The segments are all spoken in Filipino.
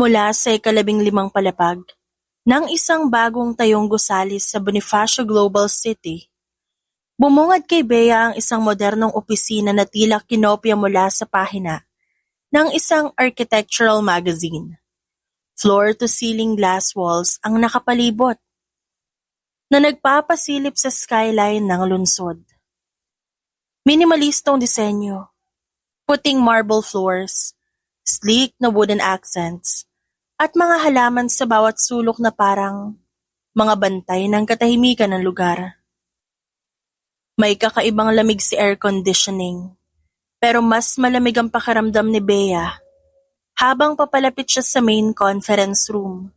Mula sa ika-15 palapag ng isang bagong tayong gusali sa Bonifacio Global City, bumungad kay Bea ang isang modernong opisina na tila kinopya mula sa pahina ng isang architectural magazine. Floor-to-ceiling glass walls ang nakapalibot na nagpapasilip sa skyline ng lungsod. Minimalistong disenyo, puting marble floors, sleek na wooden accents, at mga halaman sa bawat sulok na parang mga bantay ng katahimikan ng lugar. May kakaibang lamig si air conditioning, pero mas malamig ang pakiramdam ni Bea habang papalapit siya sa main conference room.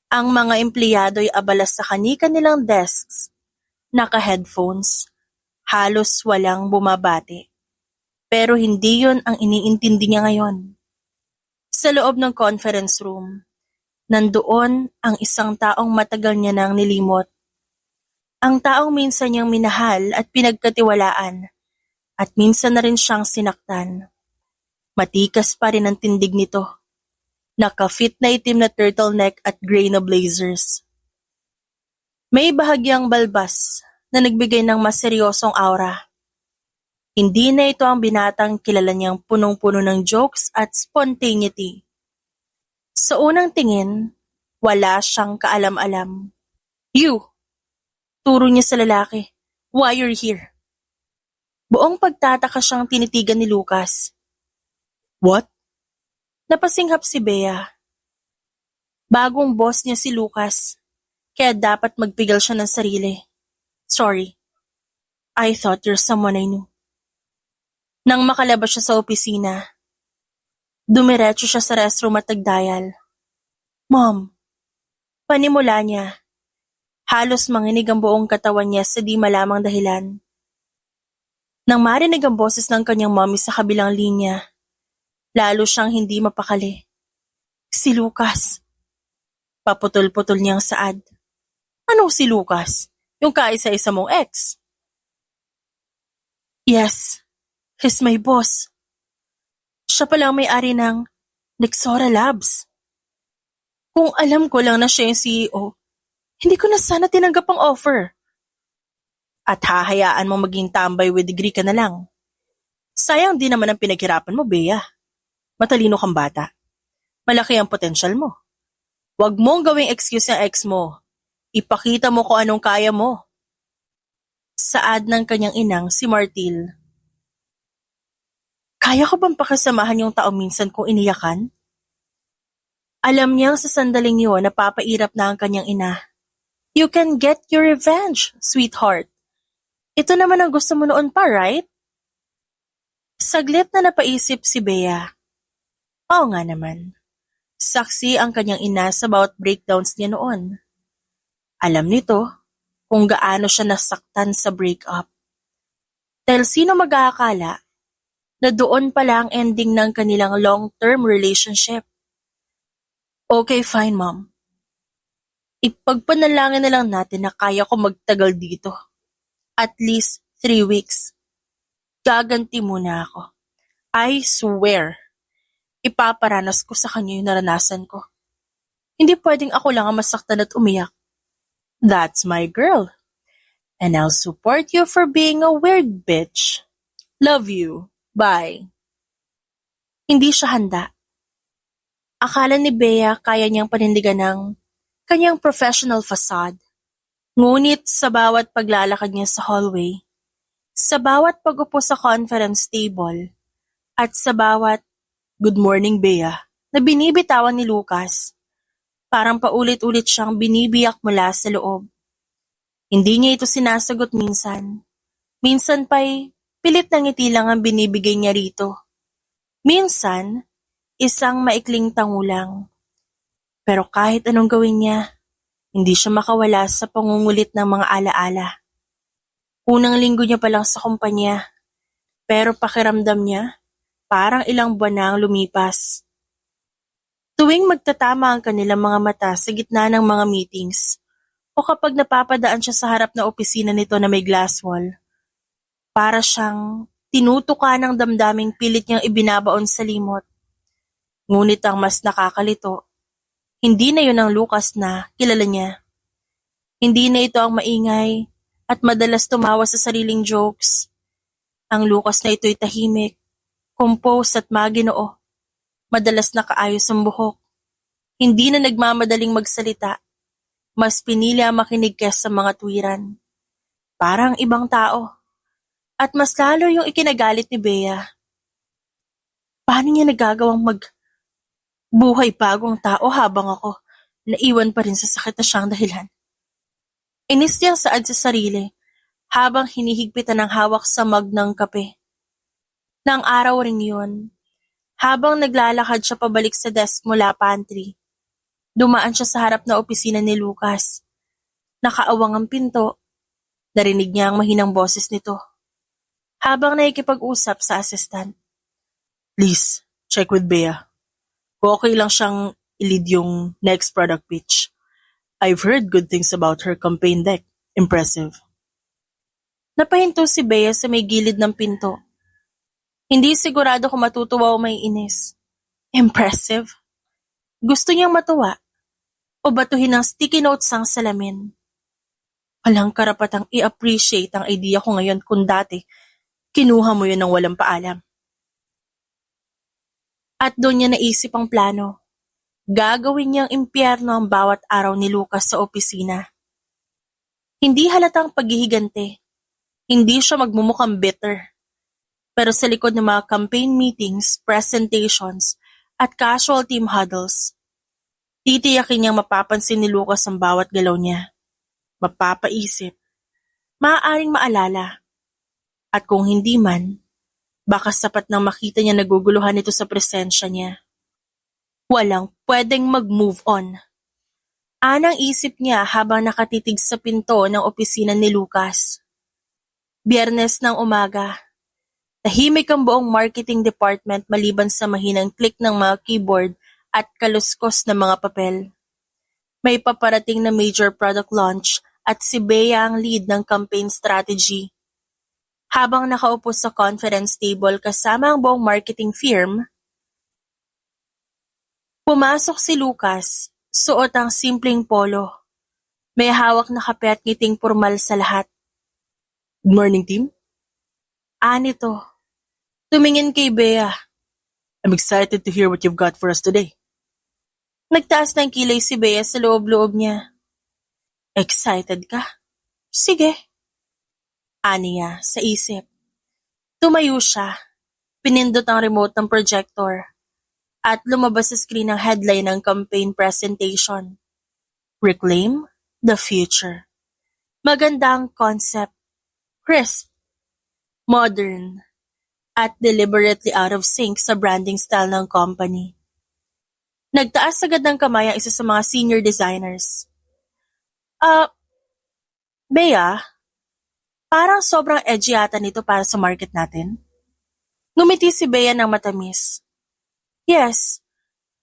Ang mga empleyado'y abala sa kani-kanilang desks, naka-headphones, halos walang bumabati. Pero hindi yon ang iniintindi niya ngayon. Sa loob ng conference room, nandoon ang isang taong matagal niya nang nilimot. Ang taong minsan niyang minahal at pinagkatiwalaan, at minsan na rin siyang sinaktan. Matikas pa rin ang tindig nito. Naka-fit na itim na turtleneck at gray na blazers. May bahagyang balbas na nagbigay ng mas seryosong aura. Hindi na ito ang binatang kilala niyang punong-puno ng jokes at spontaneity. Sa unang tingin, wala siyang kaalam-alam. "You!" Turo niya sa lalaki. "Why you're here?" Buong pagtataka siyang tinitigan ni Lucas. "What?" Napasinghap si Bea. Bagong boss niya si Lucas, kaya dapat magpigil siya ng sarili. "Sorry, I thought you're someone I knew." Nang makalabas siya sa opisina, dumiretso siya sa restroom at nagdial. "Mom." Panimula niya. Halos manginig ang buong katawan niya sa di malamang dahilan. Nang marinig ang boses ng kanyang mommy sa kabilang linya, lalo siyang hindi mapakali. "Si Lucas." Paputol-putol niyang saad. "Anong si Lucas? Yung kaisa-isa mong ex?" "Yes, he's my boss. Siya palang may-ari ng Nexora Labs. Kung alam ko lang na siya yung CEO, hindi ko na sana tinanggap ang offer." "At hahayaan mo maging tambay with degree ka na lang. Sayang din naman ang pinaghirapan mo, Bea. Matalino kang bata. Malaki ang potensyal mo. Huwag mong gawing excuse ang ex mo. Ipakita mo kung anong kaya mo." Saad ng kanyang inang si Martil. Kaya ko bang pakisamahan yung tao minsan kung iniyakan? Alam niyang sa sandaling yun napapairap na ang kanyang ina. "You can get your revenge, sweetheart. Ito naman ang gusto mo noon pa, right?" Saglit na napaisip si Bea. Oo nga naman. Saksi ang kanyang ina sa bawat breakdowns niya noon. Alam nito kung gaano siya nasaktan sa breakup. Dahil sino mag-aakala na doon pala ang ending ng kanilang long-term relationship. "Okay, fine, Mom. Ipagpanalangin na lang natin na kaya ko magtagal dito. At least 3 weeks. Gaganti muna ako. I swear, ipaparanas ko sa kanya yung naranasan ko. Hindi pwedeng ako lang ang masaktan at umiyak. That's my girl. And I'll support you for being a weird bitch. Love you. Bye." Hindi siya handa. Akala ni Bea kaya niyang panindigan ng kanyang professional facade. Ngunit sa bawat paglalakad niya sa hallway, sa bawat pag-upo sa conference table, at sa bawat "Good morning, Bea" na binibitawan ni Lucas, parang paulit-ulit siyang binibiyak mula sa loob. Hindi niya ito sinasagot minsan. Minsan pa'y pilit na ngiti lang ang binibigay niya rito. Minsan, isang maikling tangulang. Pero kahit anong gawin niya, hindi siya makawala sa pangungulit ng mga alaala. Unang linggo niya pa lang sa kumpanya, pero pakiramdam niya, parang ilang buwan na ang lumipas. Tuwing magtatama ang kanilang mga mata sa gitna ng mga meetings, o kapag napapadaan siya sa harap na opisina nito na may glass wall, para siyang tinutuka ng damdaming pilit niyang ibinabaon sa limot. Ngunit ang mas nakakalito, hindi na yun ang Lucas na kilala niya. Hindi na ito ang maingay at madalas tumawa sa sariling jokes. Ang Lucas na ito'y tahimik, compose at maginoo. Madalas nakaayos ang buhok. Hindi na nagmamadaling magsalita. Mas pinili ang makinig kesa mga tuwiran. Parang ibang tao. At mas lalo yung ikinagalit ni Bea. Paano niya nagagawang magbuhay bagong tao habang ako naiwan pa rin sa sakit na siyang dahilan? Inis niyang saad sa sarili habang hinihigpitan ng hawak sa mug ng kape. Nang araw ring yun, habang naglalakad siya pabalik sa desk mula pantry, dumaan siya sa harap na opisina ni Lucas. Nakaawang ang pinto, narinig niya ang mahinang boses nito. Habang nakikipag-usap sa assistant. Please, check with Bea. Kung okay lang siyang i-lead yung next product pitch. I've heard good things about her campaign deck. Impressive. Napahinto si Bea sa may gilid ng pinto. Hindi sigurado kung matutuwa o may inis. Impressive? Gusto niyang matuwa o batuhin ng sticky notes ang salamin. Walang karapatang i-appreciate ang idea ko ngayon kung dati kinuha mo yun ng walang paalam. At doon niya naisip ang plano. Gagawin niyang impyerno ang bawat araw ni Lucas sa opisina. Hindi halatang paghihigante. Hindi siya magmumukhang bitter. Pero sa likod ng mga campaign meetings, presentations, at casual team huddles, titiyakin niyang mapapansin ni Lucas ang bawat galaw niya. Mapapaisip. Maaaring maalala. At kung hindi man, baka sapat nang makita niya naguguluhan ito sa presensya niya. Walang pwedeng mag-move on. Anang isip niya habang nakatitig sa pinto ng opisina ni Lucas. Biyernes ng umaga. Tahimik ang buong marketing department maliban sa mahinang click ng mga keyboard at kaluskos ng mga papel. May paparating na major product launch at si Bea ang lead ng campaign strategy. Habang nakaupo sa conference table kasama ang buong marketing firm, pumasok si Lucas, suot ang simpleng polo. May hawak na kape at ngiting pormal sa lahat. Good morning, team. Nito. Tumingin kay Bea. I'm excited to hear what you've got for us today. Nagtaas ng kilay si Bea sa loob-loob niya. Excited ka? Sige. Niya sa isip. Tumayo siya, pinindot ang remote ng projector, at lumabas sa screen ang headline ng campaign presentation. Reclaim the future. Maganda ang concept, crisp, modern, at deliberately out of sync sa branding style ng company. Nagtaas agad ng kamay ang isa sa mga senior designers. Bea, parang sobrang edgy yata nito para sa market natin. Ngumiti si Bea ng matamis. Yes,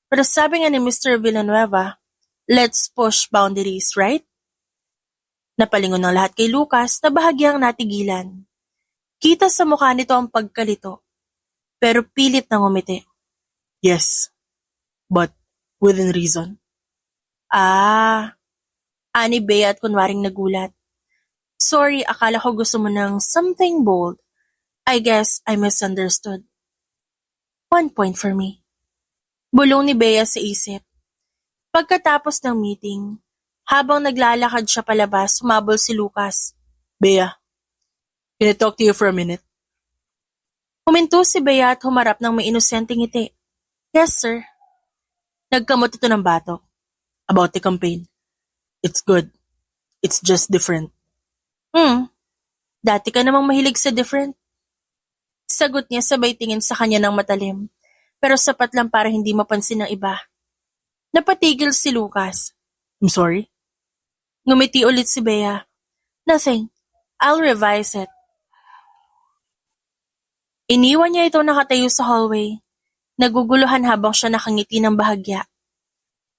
pero sabi nga ni Mr. Villanueva, let's push boundaries, right? Napalingon ng lahat kay Lucas na bahagyang natigilan. Kita sa mukha nito ang pagkalito, pero pilit na ngumiti. Yes, but within reason. Ani Bea at kunwaring nagulat. Sorry, akala ko gusto mo ng something bold. I guess I misunderstood. 1 point for me. Bulong ni Bea sa isip. Pagkatapos ng meeting, habang naglalakad siya palabas, sumabol si Lucas. Bea, can I talk to you for a minute? Huminto si Bea at humarap ng may inosenteng ngiti. Yes, sir. Nagkamot ito ng batok. About the campaign. It's good. It's just different. Dati ka namang mahilig sa different. Sagot niya sabay tingin sa kanya ng matalim, pero sapat lang para hindi mapansin ng iba. Napatigil si Lucas. I'm sorry? Ngumiti ulit si Bea. Nothing. I'll revise it. Iniwan niya ito nakatayo sa hallway. Naguguluhan habang siya nakangiti ng bahagya.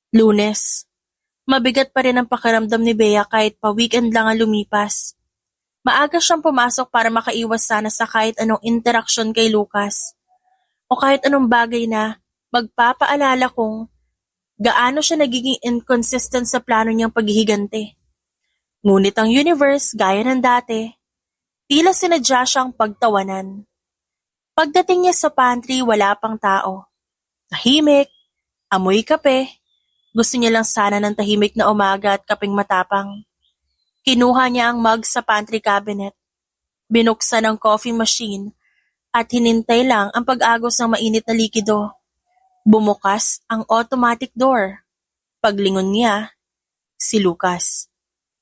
Lunes. Mabigat pa rin ang pakiramdam ni Bea kahit pa weekend lang ang lumipas. Maaga siyang pumasok para makaiwas sana sa kahit anong interaksyon kay Lucas. O kahit anong bagay na magpapaalala kung gaano siya nagiging inconsistent sa plano niyang paghihigante. Ngunit ang universe, gaya ng dati, tila sinadya siyang pagtawanan. Pagdating niya sa pantry, wala pang tao. Tahimik, amoy kape. Gusto niya lang sana ng tahimik na umaga at kapeng matapang. Kinuha niya ang mug sa pantry cabinet. Binuksan ang coffee machine at hinintay lang ang pag-agos ng mainit na likido. Bumukas ang automatic door. Paglingon niya, si Lucas.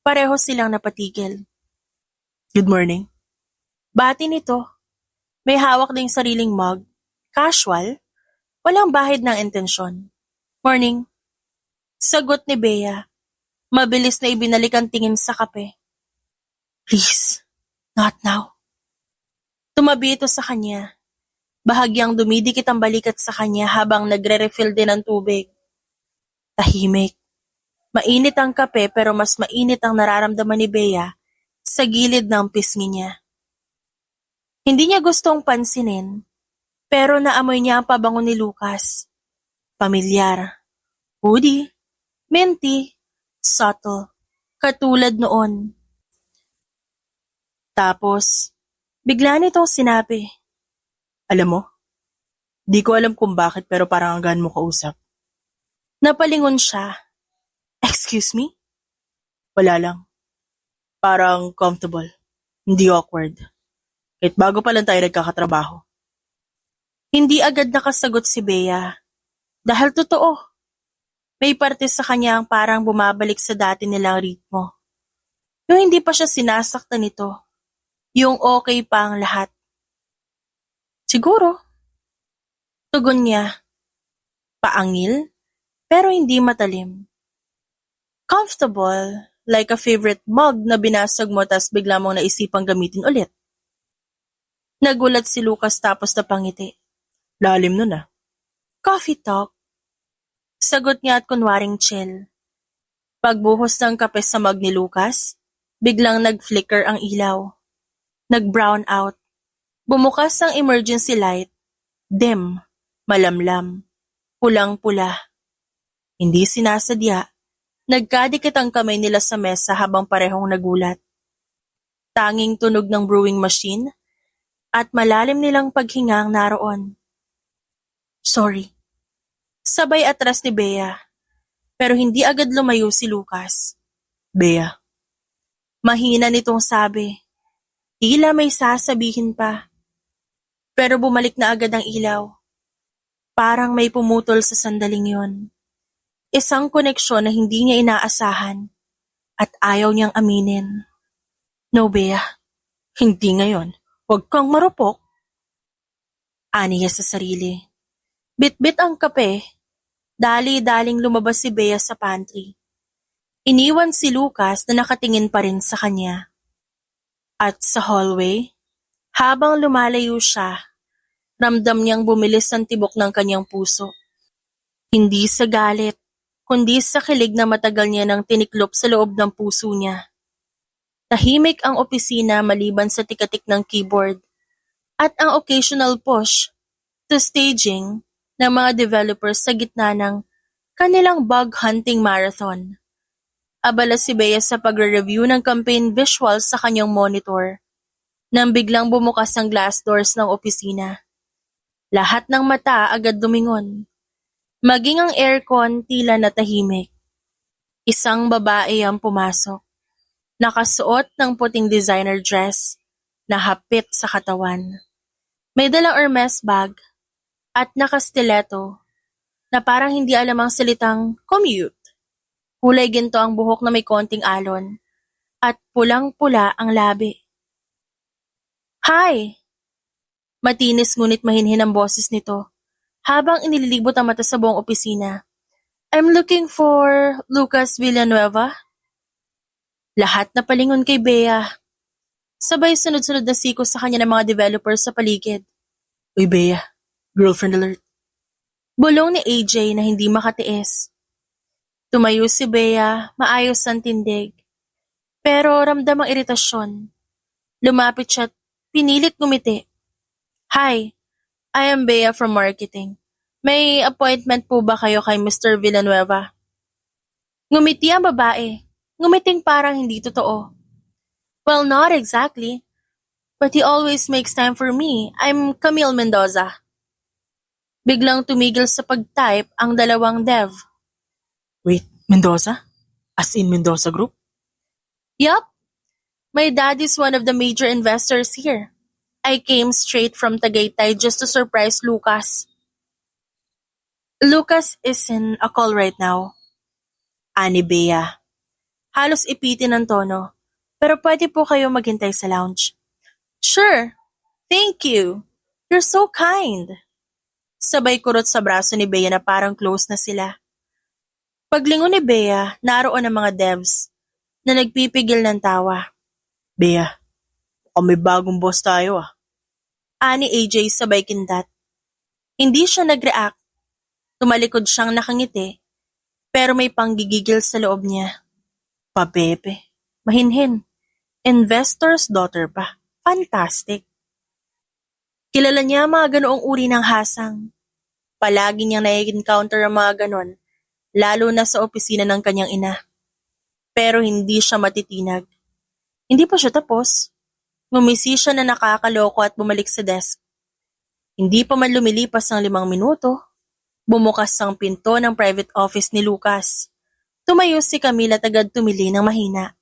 Pareho silang napatigil. Good morning. Bati nito. May hawak ding sariling mug. Casual. Walang bahid ng intensyon. Morning. Sagot ni Bea. Mabilis na ibinalik ang tingin sa kape. Please, not now. Tumabi ito sa kanya. Bahagyang dumidikit ang balikat sa kanya habang nagre-refill din ng tubig. Tahimik. Mainit ang kape pero mas mainit ang nararamdaman ni Bea sa gilid ng pisngi niya. Hindi niya gustong pansinin, pero naamoy niya ang pabango ni Lucas. Pamilyar. Woody, minty, subtle, katulad noon. Tapos, bigla nitong sinabi, alam mo, di ko alam kung bakit pero parang ang gaan mo kausap. Napalingon siya. Excuse me? Wala lang. Parang comfortable. Hindi awkward. Kahit bago pa lang tayo nagkakatrabaho. Hindi agad nakasagot si Bea. Dahil totoo. May parte sa kanya ang parang bumabalik sa dati nilang ritmo. Yung hindi pa siya sinasaktan nito. Yung okay pa ang lahat. Siguro. Tugon niya. Paangil, pero hindi matalim. Comfortable, like a favorite mug na binasag mo tas bigla mong naisipang gamitin ulit. Nagulat si Lucas tapos napangiti. Lalim nun ah. Coffee talk. Sagot niya at kunwaring chill. Pagbuhos ng kape sa mug ni Lucas, biglang nag-flicker ang ilaw. Nag-brown out. Bumukas ang emergency light. Dim, malamlam, pulang-pula. Hindi sinasadya. Nagkadikit ang kamay nila sa mesa habang parehong nagulat. Tanging tunog ng brewing machine at malalim nilang paghingang naroon. Sorry. Sabay atras ni Bea, pero hindi agad lumayo si Lucas. Bea. Mahina nitong sabi. Tila may sasabihin pa. Pero bumalik na agad ang ilaw. Parang may pumutol sa sandaling yon. Isang koneksyon na hindi niya inaasahan at ayaw niyang aminin. No, Bea. Hindi ngayon. Huwag kang marupok. Ani niya sa sarili. Bit-bit ang kape. Dali-daling lumabas si Bea sa pantry. Iniwan si Lucas na nakatingin pa rin sa kanya. At sa hallway, habang lumalayo siya, ramdam niyang bumilis ang tibok ng kanyang puso. Hindi sa galit, kundi sa kilig na matagal niya nang tiniklop sa loob ng puso niya. Tahimik ang opisina maliban sa tikatik ng keyboard at ang occasional push to staging ng mga developers sa gitna ng kanilang bug hunting marathon. Abala si Bea sa pagre-review ng campaign visuals sa kanyang monitor nang biglang bumukas ang glass doors ng opisina. Lahat ng mata agad dumingon. Maging ang aircon tila natahimik. Isang babae ang pumasok. Nakasuot ng puting designer dress na hapit sa katawan. May dalang Hermes bag at nakastiletto na parang hindi alam ang salitang commute. Kulay ginto ang buhok na may konting alon at pulang-pula ang labi. Hi! Matinis ngunit mahinhin ang boses nito habang inililibot ang mata sa buong opisina. I'm looking for Lucas Villanueva. Lahat na palingon kay Bea. Sabay sunod-sunod na siko sa kanya ng mga developers sa paligid. Uy Bea, girlfriend alert. Bulong ni AJ na hindi makatiis. Tumayo si Bea, maayos ang tindig. Pero ramdam ang iritasyon. Lumapit siya at pinilit ngumiti. Hi, I am Bea from marketing. May appointment po ba kayo kay Mr. Villanueva? Ngumiti ang babae. Ngumiting parang hindi totoo. Well, not exactly. But he always makes time for me. I'm Camille Mendoza. Biglang tumigil sa pag-type ang dalawang dev. Wait, Mendoza? As in Mendoza Group? Yup. My dad is one of the major investors here. I came straight from Tagaytay just to surprise Lucas. Lucas is in a call right now. Ani Bea. Halos ipitin ang tono. Pero pwede po kayo maghintay sa lounge. Sure. Thank you. You're so kind. Sabay kurot sa braso ni Bea na parang close na sila. Paglingon ni Bea, naroon ang mga devs na nagpipigil ng tawa. Bea, may bagong boss tayo ah. Ani AJ sabay kindat. Hindi siya nag-react. Tumalikod siyang nakangiti, pero may panggigigil sa loob niya. Papepe, mahinhin, investor's daughter pa. Fantastic. Kilala niya mga ganoong uri ng hasang. Palagi niyang nai-encounter ang mga ganon, lalo na sa opisina ng kanyang ina. Pero hindi siya matitinag. Hindi pa siya tapos. Ngumisi siya na nakakaloko at bumalik sa desk. Hindi pa man lumilipas ng 5 minuto, bumukas ang pinto ng private office ni Lucas. Tumayo si Camille at agad tumili ng mahina.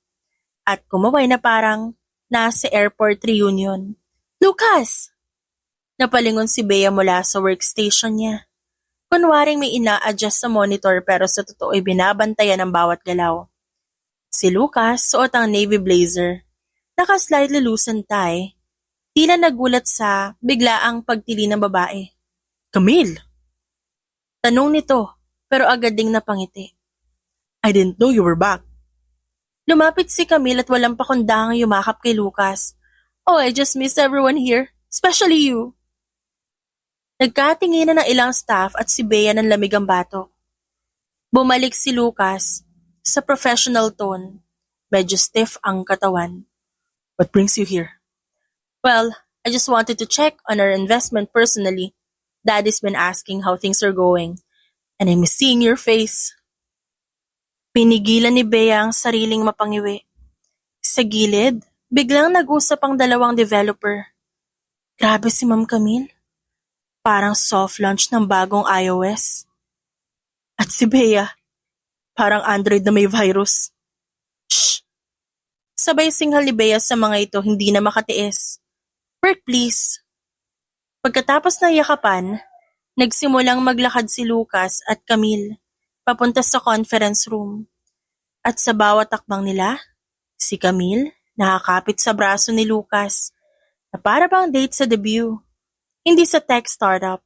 At kumaway na parang nasa airport reunion. Lucas! Napalingon si Bea mula sa workstation niya. Kunwaring may ina-adjust sa monitor pero sa totoo ay binabantayan ang bawat galaw. Si Lucas suot ang navy blazer. Naka-slightly loosened tie. Tila nagulat sa biglaang pagtili ng babae. Camille! Tanong nito, pero agad ding napangiti. I didn't know you were back. Lumapit si Camille at walang pakundangang yumakap kay Lucas. Oh, I just miss everyone here, especially you. Nagkatinginan ng ilang staff at si Bea ng lamig ang batok. Bumalik si Lucas sa professional tone. Medyo stiff ang katawan. What brings you here? Well, I just wanted to check on our investment personally. Daddy's been asking how things are going. And I miss seeing your face. Pinigilan ni Bea ang sariling mapangiwi. Sa gilid, biglang nag-usap ang dalawang developer. Grabe si Ma'am Camille. Parang soft launch ng bagong iOS. At si Bea, parang Android na may virus. Shh! Sabay singhal ni Bea sa mga ito hindi na makatiis. Work please. Pagkatapos ng yakapan, nagsimulang maglakad si Lucas at Camille papunta sa conference room. At sa bawat takbang nila, si Camille nakakapit sa braso ni Lucas na para bang date sa debut, hindi sa tech startup.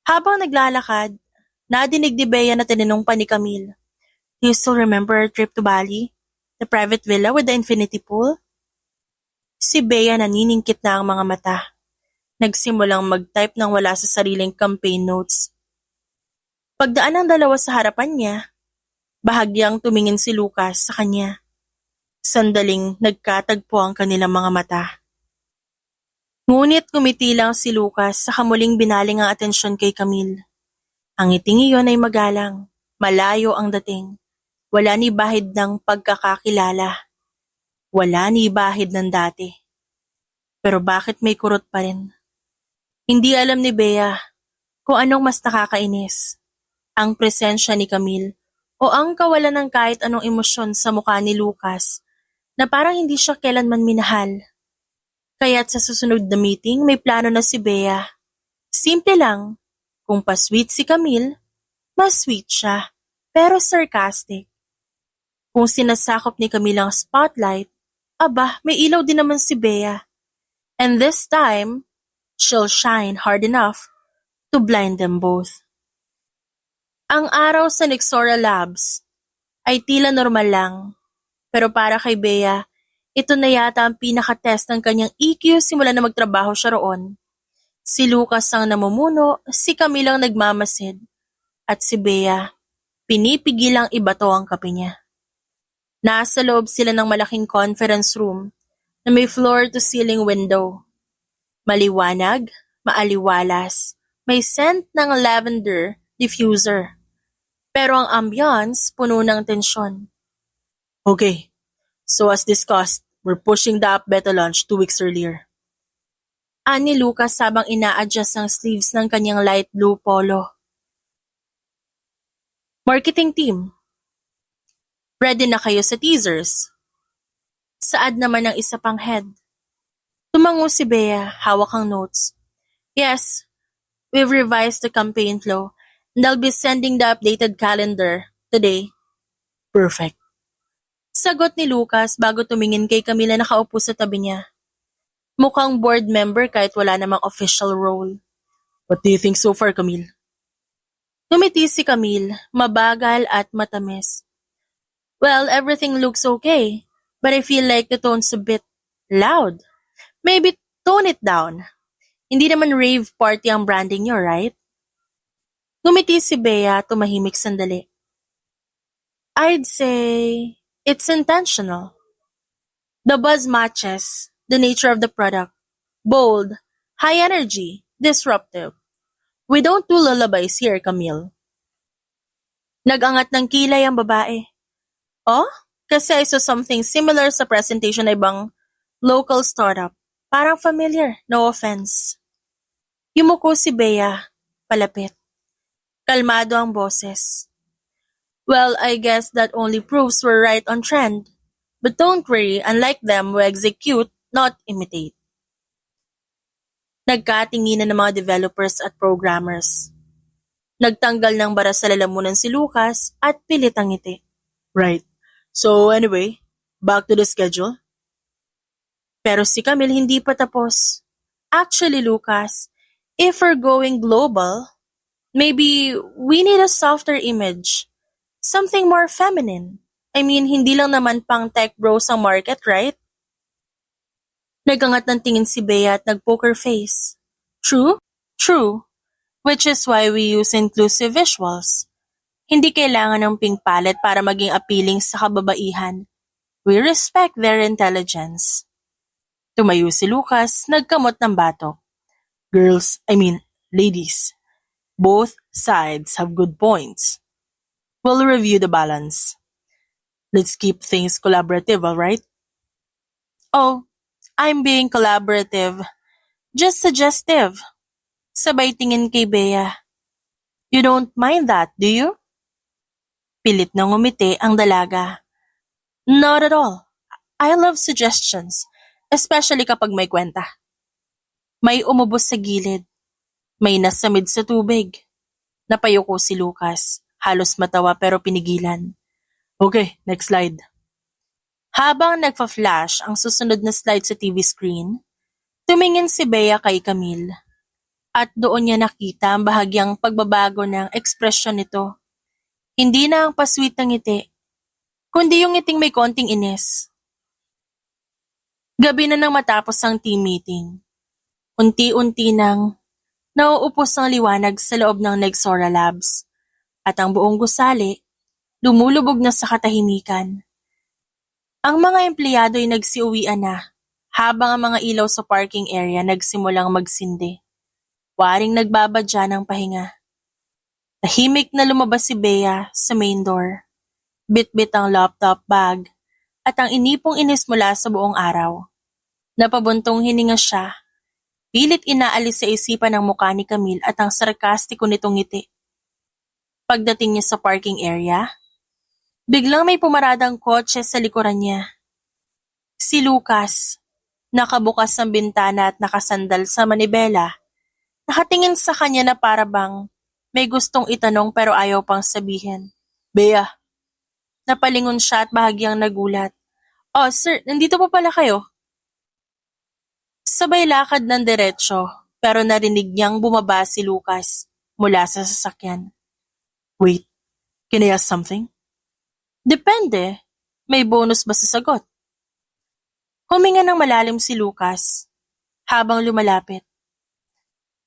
Habang naglalakad, nadinig ni Bea na tinanong pa ni Camille, "Do you still remember our trip to Bali? The private villa with the infinity pool?" Si Bea naniningkit na ang mga mata. Nagsimulang mag-type ng wala sa sariling campaign notes. Pagdaan ng dalawa sa harapan niya, bahagyang tumingin si Lucas sa kanya. Sandaling nagkatagpo ang kanilang mga mata. Ngunit ngumiti lang si Lucas sa muling binaling ang atensyon kay Camille. Ang ngiting iyon ay magalang, malayo ang dating. Wala ni bahid ng pagkakakilala. Wala ni bahid ng dati. Pero bakit may kurot pa rin? Hindi alam ni Bea kung anong mas nakakainis. Ang presensya ni Camille o ang kawalan ng kahit anong emosyon sa mukha ni Lucas na parang hindi siya kailanman minahal. Kaya't sa susunod na meeting may plano na si Bea. Simple lang, kung pa-sweet si Camille, mas sweet siya, pero sarcastic. Kung sinasakop ni Camille ang spotlight, aba, may ilaw din naman si Bea. And this time, she'll shine hard enough to blind them both. Ang araw sa Nexora Labs ay tila normal lang. Pero para kay Bea, ito na yata ang pinaka-test ng kanyang EQ simula na magtrabaho siya roon. Si Lucas ang namumuno, si Camille ang nagmamasid. At si Bea, pinipigilang ibato ang kape niya. Nasa loob sila ng malaking conference room na may floor-to-ceiling window. Maliwanag, maaliwalas, May scent ng lavender diffuser. Pero ang ambiance puno ng tensyon. Okay, so as discussed, we're pushing the up beta launch 2 weeks earlier. Ani Lucas habang ina-adjust ng sleeves ng kanyang light blue polo. Marketing team. Ready na kayo sa teasers? Saad naman ng isa pang head. Tumango si Bea, hawak ang notes. Yes, we've revised the campaign flow and I'll be sending the updated calendar today. Perfect. Sagot ni Lucas bago tumingin kay Camila na nakaupo sa tabi niya. Mukhang board member kahit wala namang official role. What do you think so far, Camille? Tumiti si Camille, mabagal at matamis. Well, everything looks okay, but I feel like the tone's a bit loud. Maybe tone it down. Hindi naman rave party ang branding niyo, right? Ngumiti si Bea, tumahimik sandali. I'd say it's intentional. The buzz matches the nature of the product. Bold, high energy, disruptive. We don't do lullabies here, Camille. Nag-angat ng kilay ang babae. Oh? Kasi I saw something similar sa presentation ng ibang local startup. Parang familiar, no offense. Yumuko si Bea, palapit. Kalmado ang boses. Well, I guess that only proves we're right on trend. But don't worry, unlike them, we execute, not imitate. Nagkatinginan ng mga developers at programmers. Nagtanggal ng bara sa lalamunan si Lucas at pilit ang ngiti. Right. So anyway, back to the schedule. Pero si Camille hindi pa tapos. Actually, Lucas, if we're going global, maybe we need a softer image. Something more feminine. I mean, hindi lang naman pang tech bros ang market, right? Nagangat ng tingin si Bea at nag-poker face. True? True. Which is why we use inclusive visuals. Hindi kailangan ng pink palette para maging appealing sa kababaihan. We respect their intelligence. Tumayo si Lucas, nagkamot ng batok. Ladies. Both sides have good points. We'll review the balance. Let's keep things collaborative, alright? Oh, I'm being collaborative. Just suggestive. Sabay tingin kay Bea. You don't mind that, do you? Pilit na ngumiti ang dalaga. Not at all. I love suggestions, especially kapag may kwenta. May umubos sa gilid. May nasamid sa tubig. Napayuko si Lucas. Halos matawa pero pinigilan. Okay, next slide. Habang nagfa-flash ang susunod na slide sa TV screen, tumingin si Bea kay Camille. At doon niya nakita ang bahagyang pagbabago ng ekspresyon nito. Hindi na ang pasweet ng ngiti, kundi yung ngiting may konting inis. Gabi na nang matapos ang team meeting. Unti-unti nang nauupos ang liwanag sa loob ng Nexora Labs at ang buong gusali lumulubog na sa katahimikan. Ang mga empleyado ay nagsiuwian na habang ang mga ilaw sa parking area nagsimulang magsindi. Waring nagbabadya ng pahinga. Tahimik na lumabas si Bea sa main door. Bit-bit ang laptop bag at ang inipong inis mula sa buong araw. Napabuntong hininga siya. Pilit inaalis sa isipan ng mukha ni Camille at ang sarkastiko nitong ngiti. Pagdating niya sa parking area, biglang may pumaradang kotse sa likuran niya. Si Lucas, nakabukas ang bintana at nakasandal sa manibela, nakatingin sa kanya na para bang may gustong itanong pero ayaw pang sabihin. Bea. Napalingon siya at bahagyang nagulat. Oh, sir, nandito pa pala kayo? Sabay lakad ng diretsyo, pero narinig niyang bumaba si Lucas mula sa sasakyan. Wait, can I ask something? Depende. May bonus ba sa sagot? Huminga ng malalim si Lucas habang lumalapit.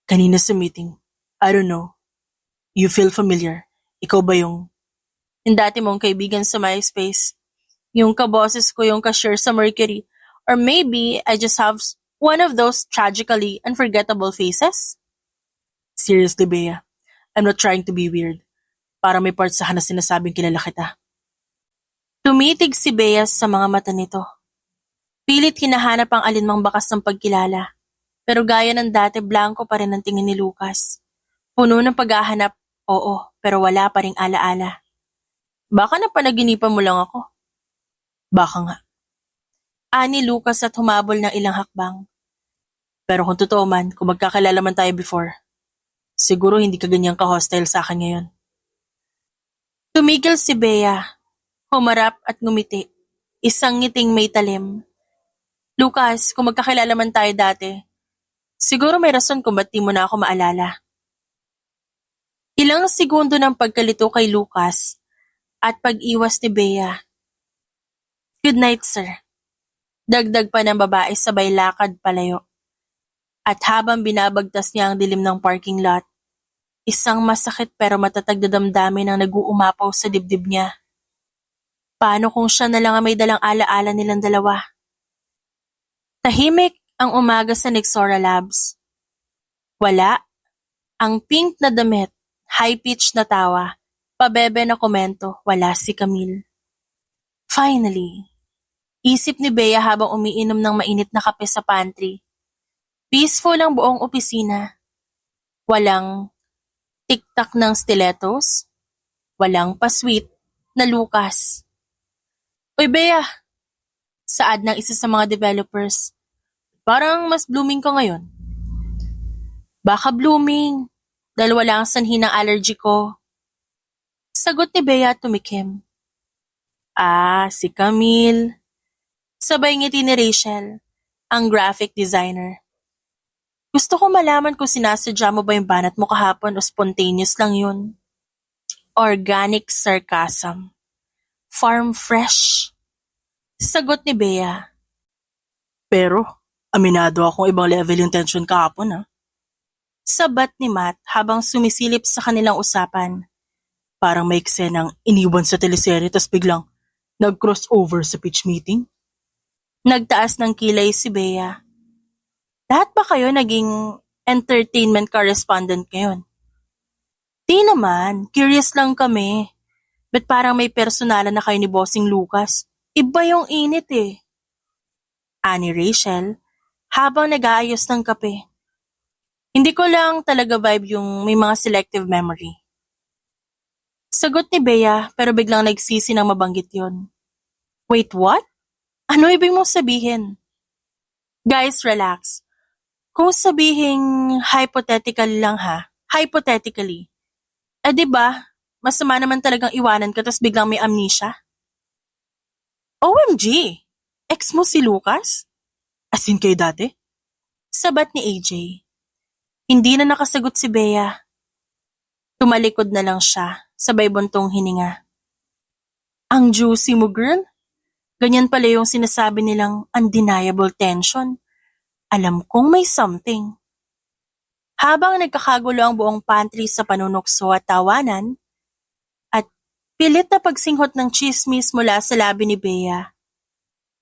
Kanina sa meeting, I don't know. You feel familiar? Ikaw ba yung Dati mong kaibigan sa MySpace? Yung kaboses ko yung cashier sa Mercury? Or maybe I just have one of those tragically unforgettable faces? Seriously, Bea, I'm not trying to be weird. Para may part sa na sinasabing kilala kita. Tumitig si Bea sa mga mata nito. Pilit hinahanap ang alinmang bakas ng pagkilala. Pero gaya ng dati, blanco pa rin ang tingin ni Lucas. Puno ng paghahanap, oo, pero wala pa ring alaala. Baka napanaginipan mo lang ako. Baka nga. Ani Lucas at humabol ng ilang hakbang. Pero kung totoo man, kung magkakilala man tayo before, siguro hindi ka ganyang ka-hostile sa akin ngayon. Tumigil si Bea, humarap at ngumiti. Isang ngiting may talim. Lucas, kung magkakilala man tayo dati, siguro may rason kung ba't di mo na ako maalala. Ilang segundo ng pagkalito kay Lucas at pag-iwas ni Bea. Good night, sir. Dagdag pa ng babae sabay lakad palayo. At habang binabagtas niya ang dilim ng parking lot, isang masakit pero matatag na damdamin ang nag-uumapaw sa dibdib niya. Paano kung siya na lang ang may dalang alaala nilang dalawa? Tahimik ang umaga sa Nexora Labs. Wala. Ang pink na damit, high-pitch na tawa, pabebe na komento, wala si Camille. Finally, isip ni Bea habang umiinom ng mainit na kape sa pantry. Peaceful ang buong opisina. Walang tiktak ng stilettos, walang pasweet na Lucas. Uy Bea, saad ng isa sa mga developers. Parang mas blooming ka ngayon. Baka blooming, dahil wala ang sanhi ng allergy ko. Sagot ni Bea at tumikim. Si Camille. Sabay ngiti ni Rachel, ang graphic designer. Gusto ko malaman kung sinasadya mo ba yung banat mo kahapon o spontaneous lang yun. Organic sarcasm. Farm fresh. Sagot ni Bea. Pero, aminado akong ibang level yung tension kahapon, Sabat ni Matt habang sumisilip sa kanilang usapan. Parang may eksenang iniwan sa teleserye tas biglang nag-crossover sa pitch meeting. Nagtaas ng kilay si Bea. Lahat ba kayo naging entertainment correspondent ngayon? Di naman, curious lang kami. Ba't parang may personalan na kayo ni Bossing Lucas? Iba yung init Ani Rachel, habang nag-aayos ng kape. Hindi ko lang talaga vibe yung may mga selective memory. Sagot ni Bea pero biglang nagsisi nang mabanggit yon. Wait, what? Ano ibig mong sabihin? Guys, relax. Kung sabihing hypothetical lang hypothetically. Diba, masama naman talagang iwanan ka tas biglang may amnesia? OMG! Ex mo si Lucas? As in kayo dati? Sabat ni AJ. Hindi na nakasagot si Bea. Tumalikod na lang siya, sabay buntong hininga. Ang juicy mo, girl. Ganyan pala yung sinasabi nilang undeniable tension. Alam kong may something. Habang nagkakagulo ang buong pantry sa panunukso at tawanan, at pilit na pagsinghot ng chismis mula sa labi ni Bea,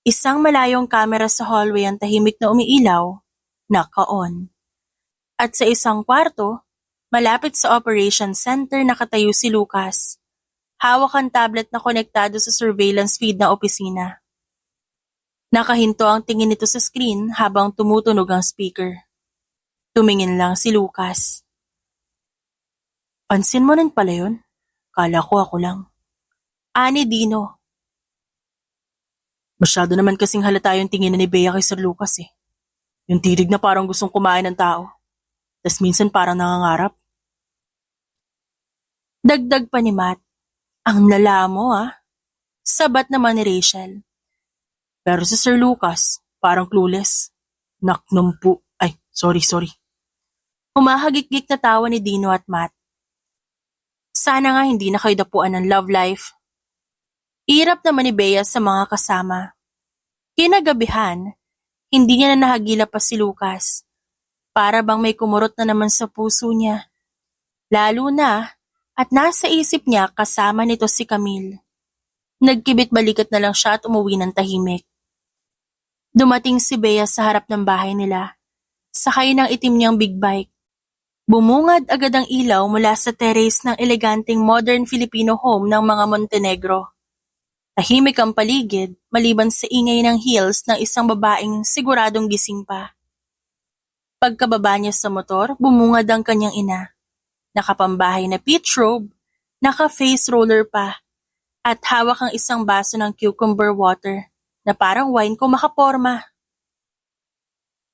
isang malayong kamera sa hallway ang tahimik na umiilaw, naka-on. At sa isang kwarto, malapit sa operation center nakatayo si Lucas. Hawak ang tablet na konektado sa surveillance feed ng opisina. Nakahinto ang tingin nito sa screen habang tumutunog ang speaker. Tumingin lang si Lucas. Pansin mo rin pala yun? Kala ko ako lang. Ani Dino. Masyado naman kasing halata yung tingin ni Bea kay Sir Lucas Yung tirig na parang gustong kumain ng tao. Tas minsan parang nangangarap. Dagdag pa ni Matt. Ang lala mo Sabat naman ni Rachel. Pero si Sir Lucas, parang clueless. Naknumpu. Ay, sorry. Humahagik-gik na tawa ni Dino at Matt. Sana nga hindi na kayo dapuan ng love life. Irap naman ni Bea sa mga kasama. Kinagabihan, hindi niya na nahagila pa si Lucas. Para bang may kumurot na naman sa puso niya. Lalo na at nasa isip niya kasama nito si Camille. Nagkibit-balikat na lang siya at umuwi ng tahimik. Dumating si Bea sa harap ng bahay nila. Sakay ng itim niyang big bike. Bumungad agad ang ilaw mula sa terrace ng eleganteng modern Filipino home ng mga Montenegro. Tahimik ang paligid maliban sa ingay ng heels ng isang babaeng siguradong gising pa. Pagkababa niya sa motor, bumungad ang kanyang ina. Nakapambahay na peach robe, naka-face roller pa, at hawak ang isang baso ng cucumber water na parang wine kung makaporma.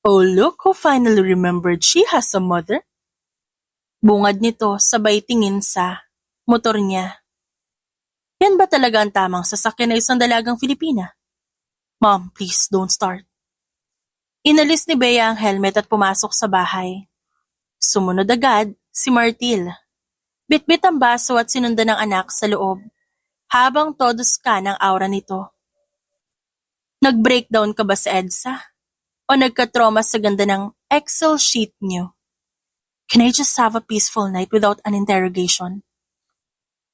Oh, look who finally remembered she has a mother. Bungad nito sabay tingin sa motor niya. Yan ba talaga ang tamang sasakyan na isang dalagang Filipina? Mom, please don't start. Inalis ni Bea ang helmet at pumasok sa bahay. Sumunod agad si Martil. Bitbit ang baso at sinundan ng anak sa loob, habang todos ka ng aura nito. Nag-breakdown ka ba sa EDSA? O nagka-trauma sa ganda ng Excel sheet niyo? Can I just have a peaceful night without an interrogation?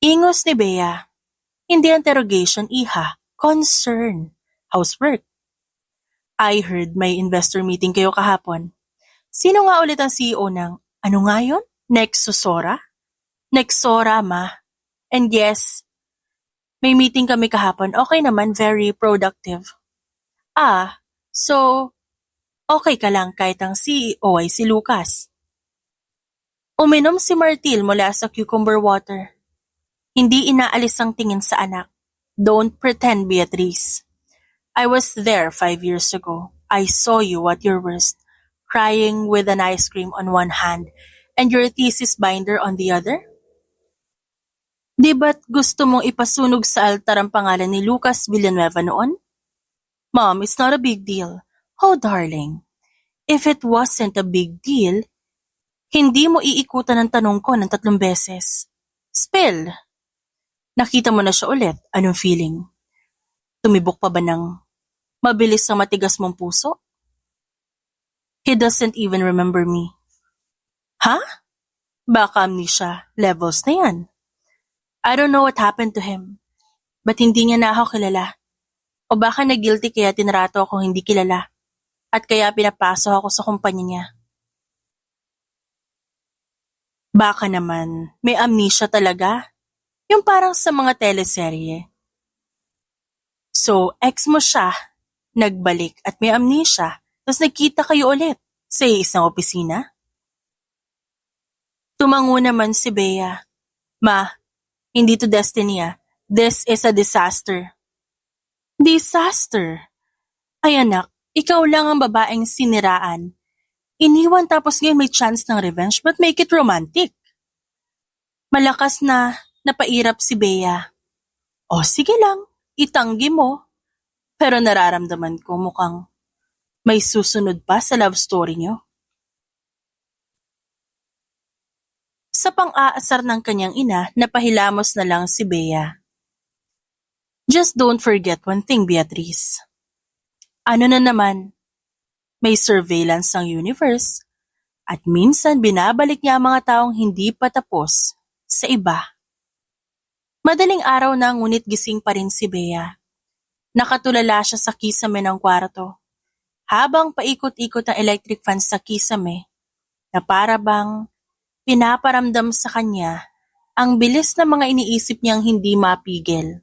Ingos ni Bea. Hindi interrogation, iha. Concern. Housework. I heard may investor meeting kayo kahapon. Sino nga ulit ang CEO ng, ano nga yun? Nexosora? Nexora, ma. And yes, may meeting kami kahapon. Okay naman, very productive. So, okay ka lang kahit ang CEO ay si Lucas. Uminom si Martil mula sa cucumber water. Hindi inaalis ang tingin sa anak. Don't pretend, Beatrice. I was there 5 years ago. I saw you at your worst, crying with an ice cream on one hand and your thesis binder on the other. Di ba't gusto mong ipasunog sa altar ang pangalan ni Lucas Villanueva noon? Mom, it's not a big deal. Oh, darling. If it wasn't a big deal, hindi mo iikutan ang tanong ko ng 3 beses. Spill. Nakita mo na siya ulit. Anong feeling? Tumibok pa ba ng mabilis ang matigas mong puso? He doesn't even remember me. Ha? Baka amnesia levels na yan. I don't know what happened to him. But hindi niya na ako kilala. O baka na-guilty kaya tinrato ako hindi kilala. At kaya pinapasok ako sa kumpanya niya. Baka naman, may amnesia talaga. Yung parang sa mga teleserye. So, ex mo siya, nagbalik at may amnesia, tapos nagkita kayo ulit sa isang opisina? Tumango naman si Bea. Ma, hindi to destiny ah. This is a disaster. Disaster? Ay anak, ikaw lang ang babaeng siniraan. Iniwan tapos ngayon may chance ng revenge but make it romantic. Malakas na napairap si Bea. O sige lang, itanggi mo. Pero nararamdaman ko mukhang may susunod pa sa love story niyo. Sa pang-aasar ng kanyang ina, napahilamos na lang si Bea. Just don't forget one thing, Beatrice. Ano na naman? May surveillance ang universe at minsan binabalik niya ang mga taong hindi pa tapos sa iba. Madaling araw na ngunit gising pa rin si Bea. Nakatulala siya sa kisame ng kwarto habang paikot-ikot ang electric fan sa kisame na para bang pinaparamdam sa kanya ang bilis ng mga iniisip niyang hindi mapigil.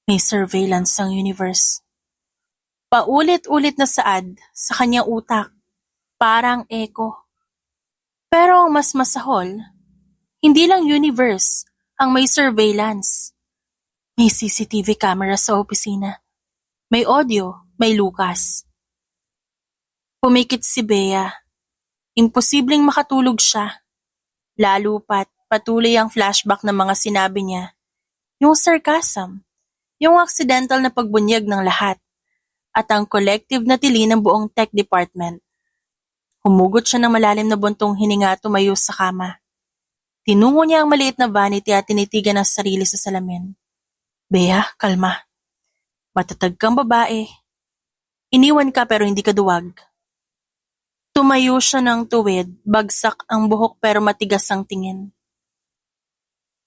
May surveillance ang universe. Paulit-ulit na saad sa kanyang utak, parang echo. Pero ang mas masahol, hindi lang universe ang may surveillance. May CCTV camera sa opisina. May audio, may Lucas. Pumikit si Bea. Imposibleng makatulog siya. Lalo pat patuloy ang flashback ng mga sinabi niya. Yung sarcasm, yung accidental na pagbunyag ng lahat, at ang collective na tili ng buong tech department. Humugot siya ng malalim na buntong hininga at tumayo sa kama. Tinungo niya ang maliit na vanity at tinitigan ang sarili sa salamin. Bea, kalma. Matatag kang babae. Iniwan ka pero hindi ka duwag. Tumayo siya ng tuwid, bagsak ang buhok pero matigas ang tingin.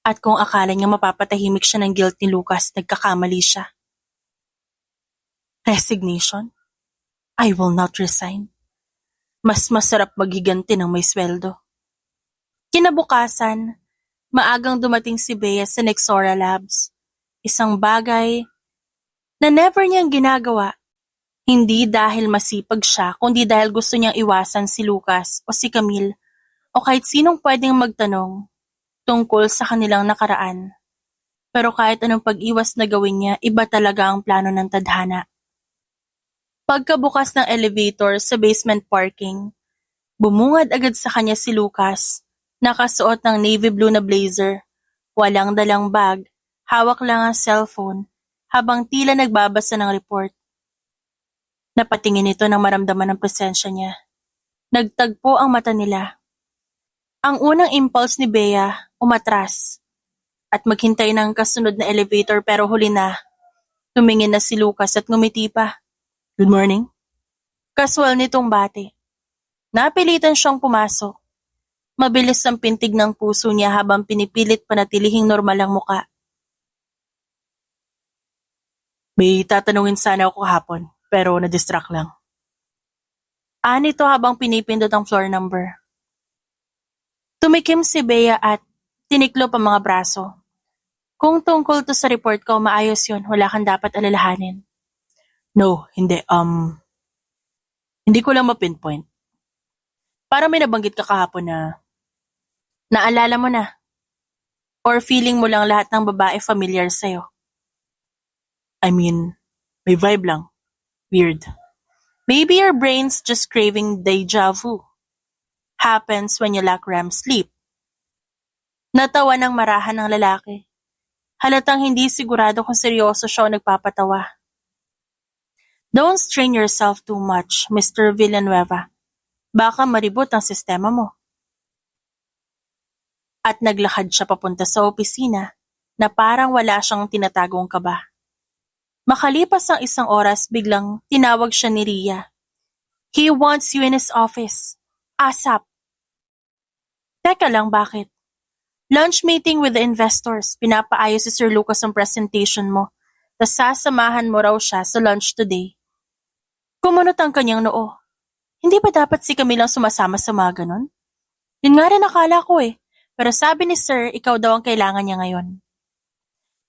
At kung akala niya mapapatahimik siya ng guilt ni Lucas, nagkakamali siya. Resignation? I will not resign. Mas masarap maghiganti ng may sweldo. Kinabukasan, maagang dumating si Bea sa Nexora Labs. Isang bagay na never niyang ginagawa. Hindi dahil masipag siya, kundi dahil gusto niyang iwasan si Lucas o si Camille o kahit sinong pwedeng magtanong tungkol sa kanilang nakaraan. Pero kahit anong pag-iwas na gawin niya, iba talaga ang plano ng tadhana. Pagkabukas ng elevator sa basement parking, bumungad agad sa kanya si Lucas, nakasuot ng navy blue na blazer, walang dalang bag, hawak lang ang cellphone, habang tila nagbabasa ng report. Napatingin ito nang maramdaman ang presensya niya. Nagtagpo ang mata nila. Ang unang impulse ni Bea, umatras at maghintay ng kasunod na elevator pero huli na. Tumingin na si Lucas at ngumiti pa. Good morning. Kaswal nitong bate. Napilitan siyang pumasok. Mabilis ang pintig ng puso niya habang pinipilit panatilihing normal ang muka. May tatanungin sana ako kahapon, pero na-distract lang. Nito habang pinipindot ang floor number. Tumikim si Bea at tiniklop ang mga braso. Kung tungkol to sa report ko, maayos yun. Wala kang dapat alalahanin. No, hindi. Hindi ko lang ma-pinpoint. Para may nabanggit ka kahapon na Naalala mo na? Or feeling mo lang lahat ng babae familiar sa'yo? I mean, may vibe lang. Weird. Maybe your brain's just craving deja vu. Happens when you lack REM sleep. Natawa ng marahan ng lalaki. Halatang hindi sigurado kung seryoso siya o nagpapatawa. Don't strain yourself too much, Mr. Villanueva. Baka maribot ang sistema mo. At naglakad siya papunta sa opisina na parang wala siyang tinatagong kaba. Makalipas ang isang oras, biglang tinawag siya ni Ria. He wants you in his office. ASAP. Teka lang, bakit? Lunch meeting with the investors. Pinapaayos si Sir Lucas ang presentation mo. Tas sasamahan mo raw siya sa lunch today. Kumunot ang kanyang noo. Hindi ba dapat si Camille ang sumasama sa mga ganon? Yun nga rin akala ko eh. Pero sabi ni Sir, ikaw daw ang kailangan niya ngayon.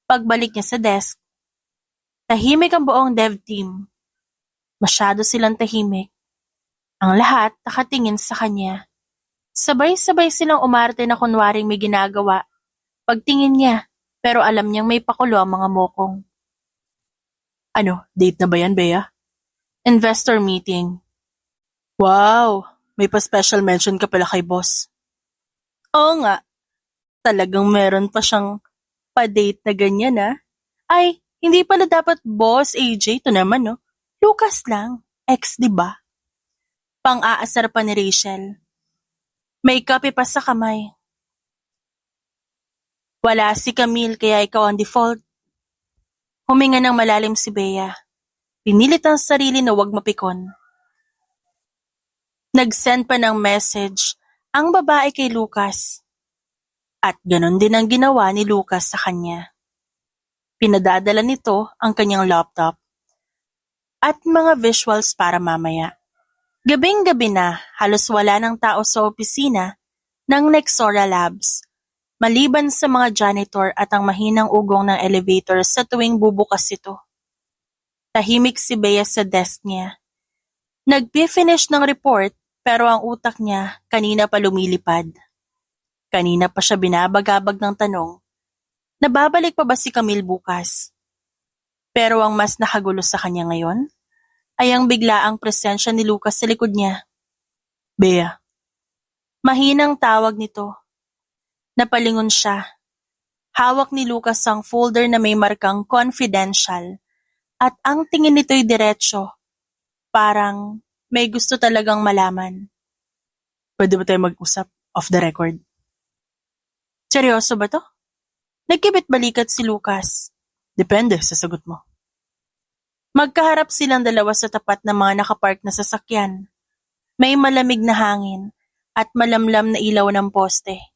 Pagbalik niya sa desk, tahimik ang buong dev team. Masyado silang tahimik. Ang lahat nakatingin sa kanya. Sabay-sabay silang umarte na kunwaring may ginagawa. Pagtingin niya, pero alam niyang may pakulo ang mga mokong. Ano, date na ba yan, Bea? Investor meeting. Wow, may pa-special mention ka pala kay boss. Oo nga, talagang meron pa siyang pa-date na ganyan ah. Ay, hindi pala dapat boss AJ, to naman no. Lucas lang, ex diba? Pang-aasar pa ni Rachel. May kape pa sa kamay. Wala si Camille kaya ikaw ang default. Huminga ng malalim si Bea. Pinilit ang sarili na huwag mapikon. Nag-send pa ng message ang babae kay Lucas. At ganon din ang ginawa ni Lucas sa kanya. Pinadadala nito ang kanyang laptop at mga visuals para mamaya. Gabing-gabi na, halos wala ng tao sa opisina ng Nexora Labs, maliban sa mga janitor at ang mahinang ugong ng elevator sa tuwing bubukas ito. Tahimik si Bea sa desk niya. Nagpi-finish ng report pero ang utak niya kanina pa lumilipad. Kanina pa siya binabagabag ng tanong, nababalik pa ba si Camille bukas? Pero ang mas nakagulo sa kanya ngayon ay ang biglaang presensya ni Lucas sa likod niya. Bea. Mahinang tawag nito. Napalingon siya. Hawak ni Lucas ang folder na may markang confidential at ang tingin nito'y diretso. Parang may gusto talagang malaman. Pwede ba tayo mag-usap off the record? Seryoso ba to? Nagkibit balikat si Lucas. Depende sa sagot mo. Magkaharap silang dalawa sa tapat ng mga nakapark na sasakyan. May malamig na hangin at malamlam na ilaw ng poste.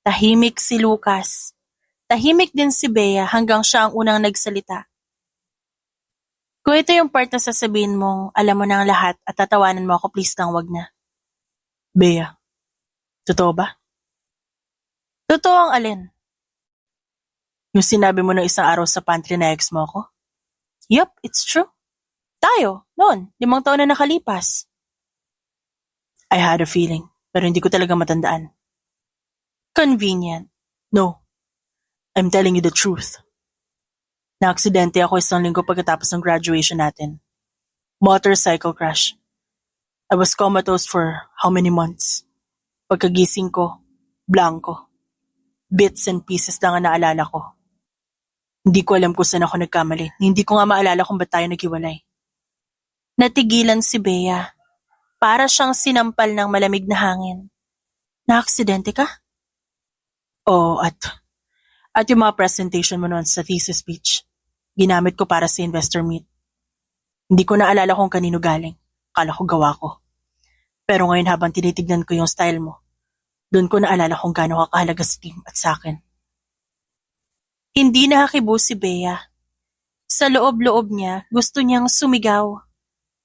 Tahimik si Lucas. Tahimik din si Bea hanggang siya ang unang nagsalita. Kung ito yung part na sasabihin mong alam mo na ang lahat at tatawanan mo ako, please lang wag na. Bea, totoo ba? Totoo ang alin? Yung sinabi mo ng isang araw sa pantry na ex mo ako? Yup, it's true. Tayo, noon, 5 taon na nakalipas. I had a feeling, pero hindi ko talaga matandaan. Convenient. No, I'm telling you the truth. Na-aksidente ako 1 linggo pagkatapos ng graduation natin. Motorcycle crash. I was comatose for how many months? Pagkagising ko, blanco. Bits and pieces lang ang naalala ko. Hindi ko alam kung saan ako nagkamali. Hindi ko nga maalala kung ba't tayo naghiwalay. Natigilan si Bea. Para siyang sinampal ng malamig na hangin. Na-aksidente ka? Oo, at yung mga presentation mo noon sa thesis speech, ginamit ko para sa investor meet. Hindi ko naalala kung kanino galing. Akala ko gawa ko. Pero ngayon habang tinitignan ko yung style mo, doon ko naalala kung gaano ka kahalaga sa team at sa akin. Hindi nakakibo si Bea. Sa loob-loob niya, gusto niyang sumigaw.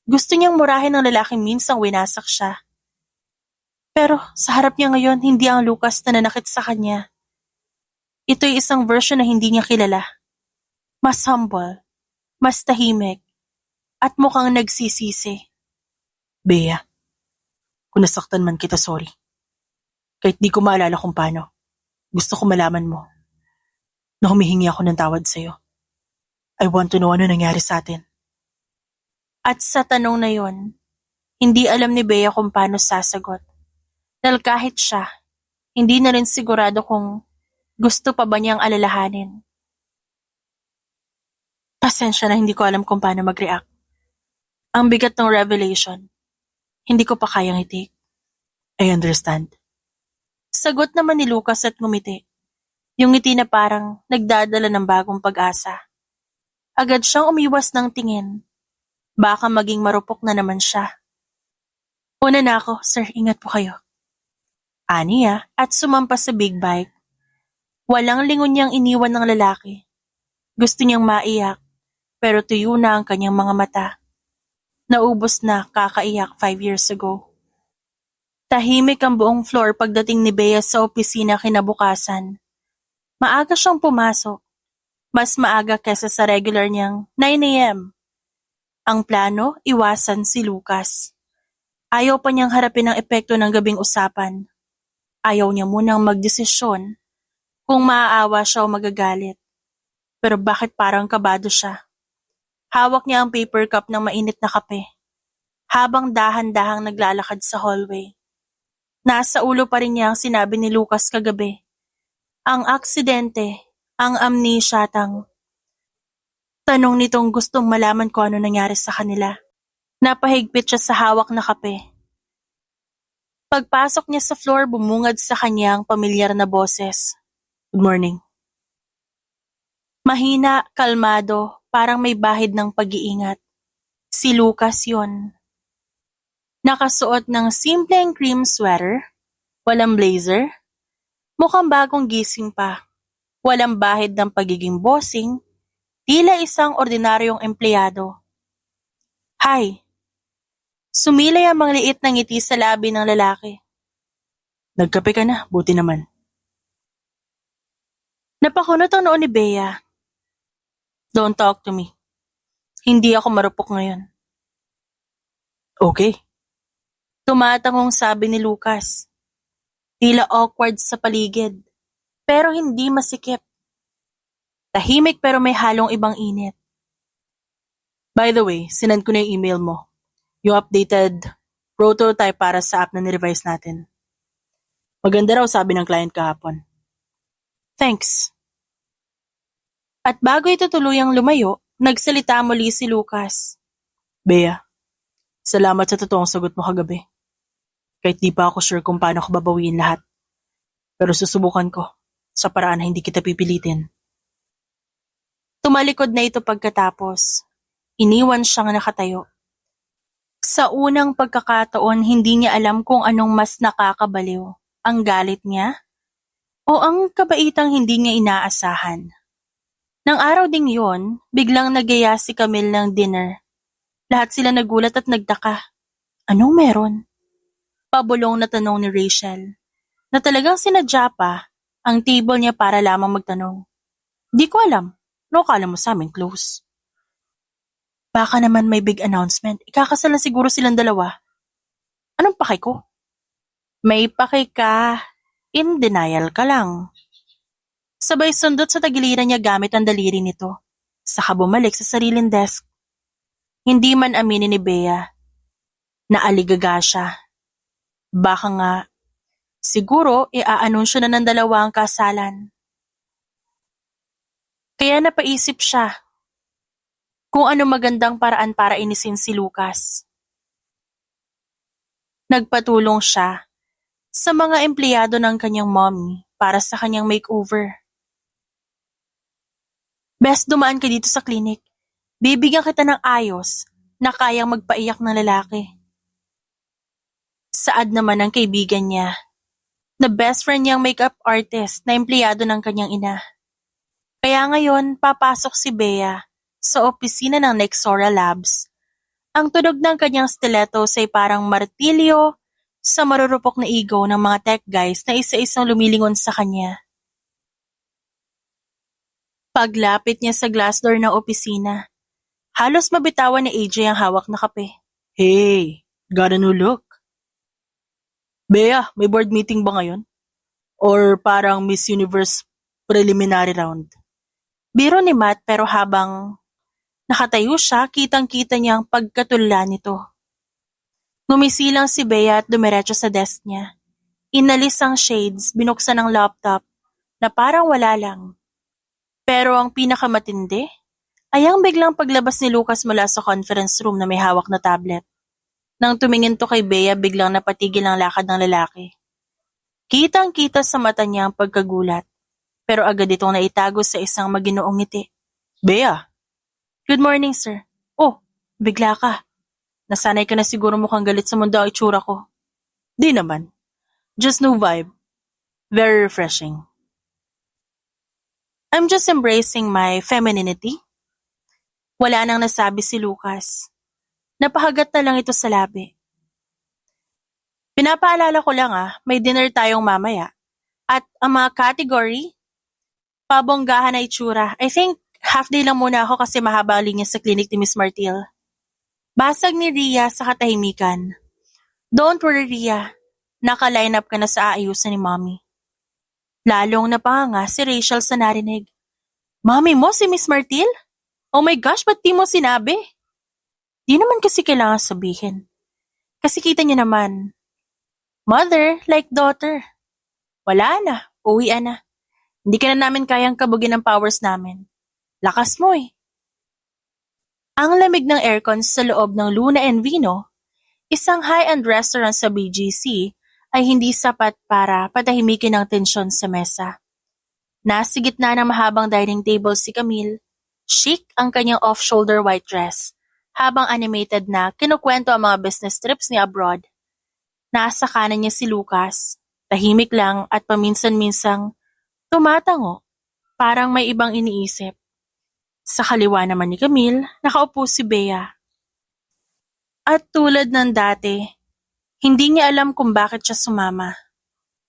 Gusto niyang murahin ng lalaking minsang winasak siya. Pero sa harap niya ngayon, hindi ang Lucas na nanakit sa kanya. Ito'y isang version na hindi niya kilala. Mas humble, mas tahimik, at mukhang nagsisisi. Bea, kung nasaktan man kita, sorry. Kahit di ko maalala kung paano, gusto ko malaman mo na humihingi ako ng tawad sa'yo. I want to know ano nangyari sa atin. At sa tanong na yon, hindi alam ni Bea kung paano sasagot. Dahil kahit siya, hindi na rin sigurado kung gusto pa ba niyang alalahanin. Pasensya na hindi ko alam kung paano mag-react. Ang bigat ng revelation, hindi ko pa kayang i-take. I understand. Sagot naman ni Lucas at ngumiti. Yung ngiti na parang nagdadala ng bagong pag-asa. Agad siyang umiwas ng tingin. Baka maging marupok na naman siya. Una na ako, sir, ingat po kayo. Aniya at sumampas sa big bike. Walang lingon niyang iniwan ng lalaki. Gusto niyang maiyak, pero tuyo na ang kanyang mga mata. Naubos na kakaiyak 5 years ago. Tahimik ang buong floor pagdating ni Bea sa opisina kinabukasan. Maaga siyang pumasok. Mas maaga kesa sa regular niyang 9 a.m. Ang plano, iwasan si Lucas. Ayaw pa niyang harapin ang epekto ng gabing usapan. Ayaw niya munang magdesisyon kung maaawa siya o magagalit. Pero bakit parang kabado siya? Hawak niya ang paper cup ng mainit na kape. Habang dahan-dahang naglalakad sa hallway. Nasa ulo pa rin niya ang sinabi ni Lucas kagabi. Ang aksidente, ang amnesia tang. Tanong nitong gustong malaman kung ano nangyari sa kanila. Napahigpit siya sa hawak na kape. Pagpasok niya sa floor, bumungad sa kanya ang pamilyar na boses. Good morning. Mahina, kalmado, parang may bahid ng pag-iingat. Si Lucas yon. Nakasuot ng simpleng cream sweater, walang blazer, mukhang bagong gising pa, walang bahid ng pagiging bossing, tila isang ordinaryong empleyado. Hi! Sumilay ang mangliit na ngiti sa labi ng lalaki. Nagkape ka na, buti naman. Napakunot ang noo ni Bea. Don't talk to me. Hindi ako marupok ngayon. Okay. Tumatangong sabi ni Lucas. Tila awkward sa paligid, pero hindi masikip. Tahimik pero may halong ibang init. By the way, sinend ko na yung email mo. Yung updated prototype para sa app na nirevise natin. Maganda raw sabi ng client kahapon. Thanks. At bago ito tuluyang lumayo, nagsalita muli si Lucas. Bea, salamat sa totoong sagot mo kagabi. Kahit di pa ako sure kung paano ko babawiin lahat. Pero susubukan ko sa paraan na hindi kita pipilitin. Tumalikod na ito pagkatapos. Iniwan siyang nakatayo. Sa unang pagkakataon, hindi niya alam kung anong mas nakakabaliw. Ang galit niya? O ang kabaitang hindi niya inaasahan? Nang araw ding yon, biglang nagaya si Camille ng dinner. Lahat sila nagulat at nagtaka. Anong meron? Pabulong na tanong ni Rachel, na talagang sinadya pa, ang table niya para lamang magtanong. Di ko alam. No, kala mo sa amin close. Baka naman may big announcement. Ikakasal na siguro silang dalawa. Anong pake ko? May pake ka. In denial ka lang. Sabay sundot sa tagiliran niya gamit ang daliri nito. Saka bumalik sa sariling desk. Hindi man aminin ni Bea na aligaga siya. Baka nga, siguro iaanunsyo na ng dalawa ang kasalan. Kaya napaisip siya kung ano magandang paraan para inisin si Lucas. Nagpatulong siya sa mga empleyado ng kanyang mommy para sa kanyang makeover. Best dumaan ka dito sa klinik. Bibigyan kita ng ayos na kayang magpaiyak ng lalaki. Saad naman ng kaibigan niya na best friend niyang makeup artist na empleyado ng kanyang ina. Kaya ngayon papasok si Bea sa opisina ng Nexora Labs. Ang tunog ng kanyang stilettos ay parang martilyo sa marurupok na ego ng mga tech guys na isa-isang lumilingon sa kanya. Paglapit niya sa glass door ng opisina, halos mabitawan ni AJ ang hawak na kape. Hey, got a new look? Bea, may board meeting ba ngayon? Or parang Miss Universe preliminary round? Biro ni Matt pero habang nakatayo siya, kitang-kita niya ang pagkatulala nito. Ngumisilang si Bea at dumiretso sa desk niya. Inalis ang shades, binuksan ang laptop na parang wala lang. Pero ang pinakamatindi ay ang biglang paglabas ni Lucas mula sa conference room na may hawak na tablet. Nang tumingin to kay Bea, biglang napatigil ang lakad ng lalaki. Kitang-kita sa mata niya ang pagkagulat, pero agad itong naitago sa isang maginoong ngiti. Bea, Good morning, sir. Oh, bigla ka. Nasanay ka na siguro mukhang galit sa mundo ang itsura ko. di naman. Just new vibe. Very refreshing. I'm just embracing my femininity. Wala nang nasabi si Lucas. Napahagat na lang ito sa labi. Pinapaalala ko lang may dinner tayong mamaya. At ang mga category, pabonggahan na itsura. I think half day lang muna ako kasi mahaba ang linya sa clinic ni Miss Martil. Basag ni Rhea sa katahimikan. Don't worry, Rhea. Naka-line up ka na sa aayusan ni Mommy. Lalong napahanga si Rachel sa narinig. Mommy mo si Miss Martil? Oh my gosh, ba't di mo sinabi? Di naman kasi kailangan sabihin. Kasi kita niya naman. Mother, like daughter. Wala na, uwian na. Hindi ka na namin kayang kabugin ng powers namin. Lakas mo eh. Ang lamig ng aircon sa loob ng Luna and Vino, isang high-end restaurant sa BGC, ay hindi sapat para patahimikin ang tensyon sa mesa. Nasa gitna ng mahabang dining table si Camille, chic ang kanyang off-shoulder white dress, habang animated na kinukwento ang mga business trips niya abroad. Nasa kanan niya si Lucas, tahimik lang at paminsan-minsang tumatango, parang may ibang iniisip. Sa kaliwa naman ni Camille, nakaupo si Bea. At tulad ng dati, hindi niya alam kung bakit siya sumama.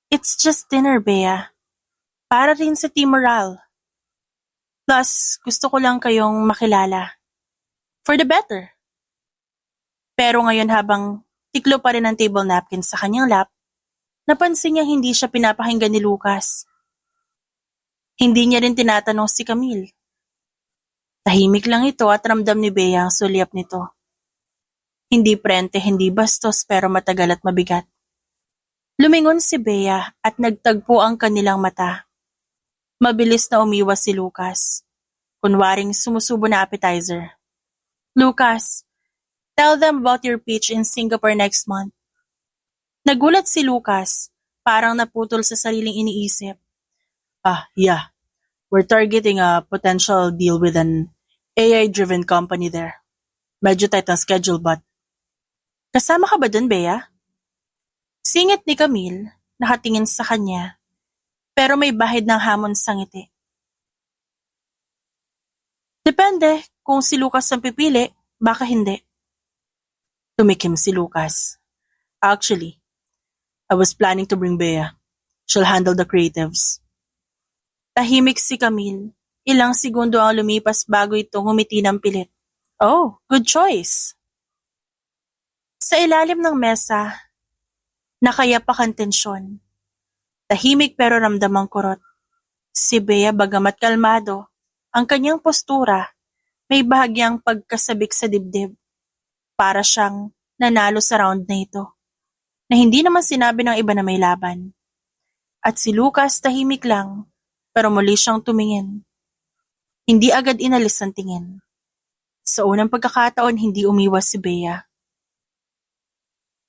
It's just dinner, Bea. Para rin sa team morale. Plus, gusto ko lang kayong makilala. For the better. Pero ngayon habang tiklo pa rin ang table napkin sa kanyang lap, napansin niya hindi siya pinapakinggan ni Lucas. Hindi niya rin tinatanong si Camille. Tahimik lang ito at ramdam ni Bea ang sulyap nito. Hindi prente, hindi bastos pero matagal at mabigat. Lumingon si Bea at nagtagpo ang kanilang mata. Mabilis na umiwas si Lucas. Kunwaring sumusubo na appetizer. Lucas, tell them about your pitch in Singapore next month. Nagulat si Lucas, parang naputol sa sariling iniisip. Yeah. We're targeting a potential deal with an AI-driven company there. Medyo tight ang schedule but... Kasama ka ba dun, Bea? Singit ni Camille, nakatingin sa kanya, pero may bahid ng hamon sa ngiti. Depende, kung si Lucas ang pipili, baka hindi. Tumikim si Lucas. Actually, I was planning to bring Bea. She'll handle the creatives. Tahimik si Camille. Ilang segundo ang lumipas bago ito ngumiti ng pilit. Oh, good choice. Sa ilalim ng mesa, nakayapak ang tensyon. Tahimik pero ramdamang kurot. Si Bea bagamat kalmado, ang kanyang postura may bahagyang pagkasabik sa dibdib. Para siyang nanalo sa round na ito, na hindi naman sinabi ng iba na may laban. At si Lucas tahimik lang, pero muli siyang tumingin. Hindi agad inalis ang tingin. Sa unang pagkakataon, hindi umiwas si Bea.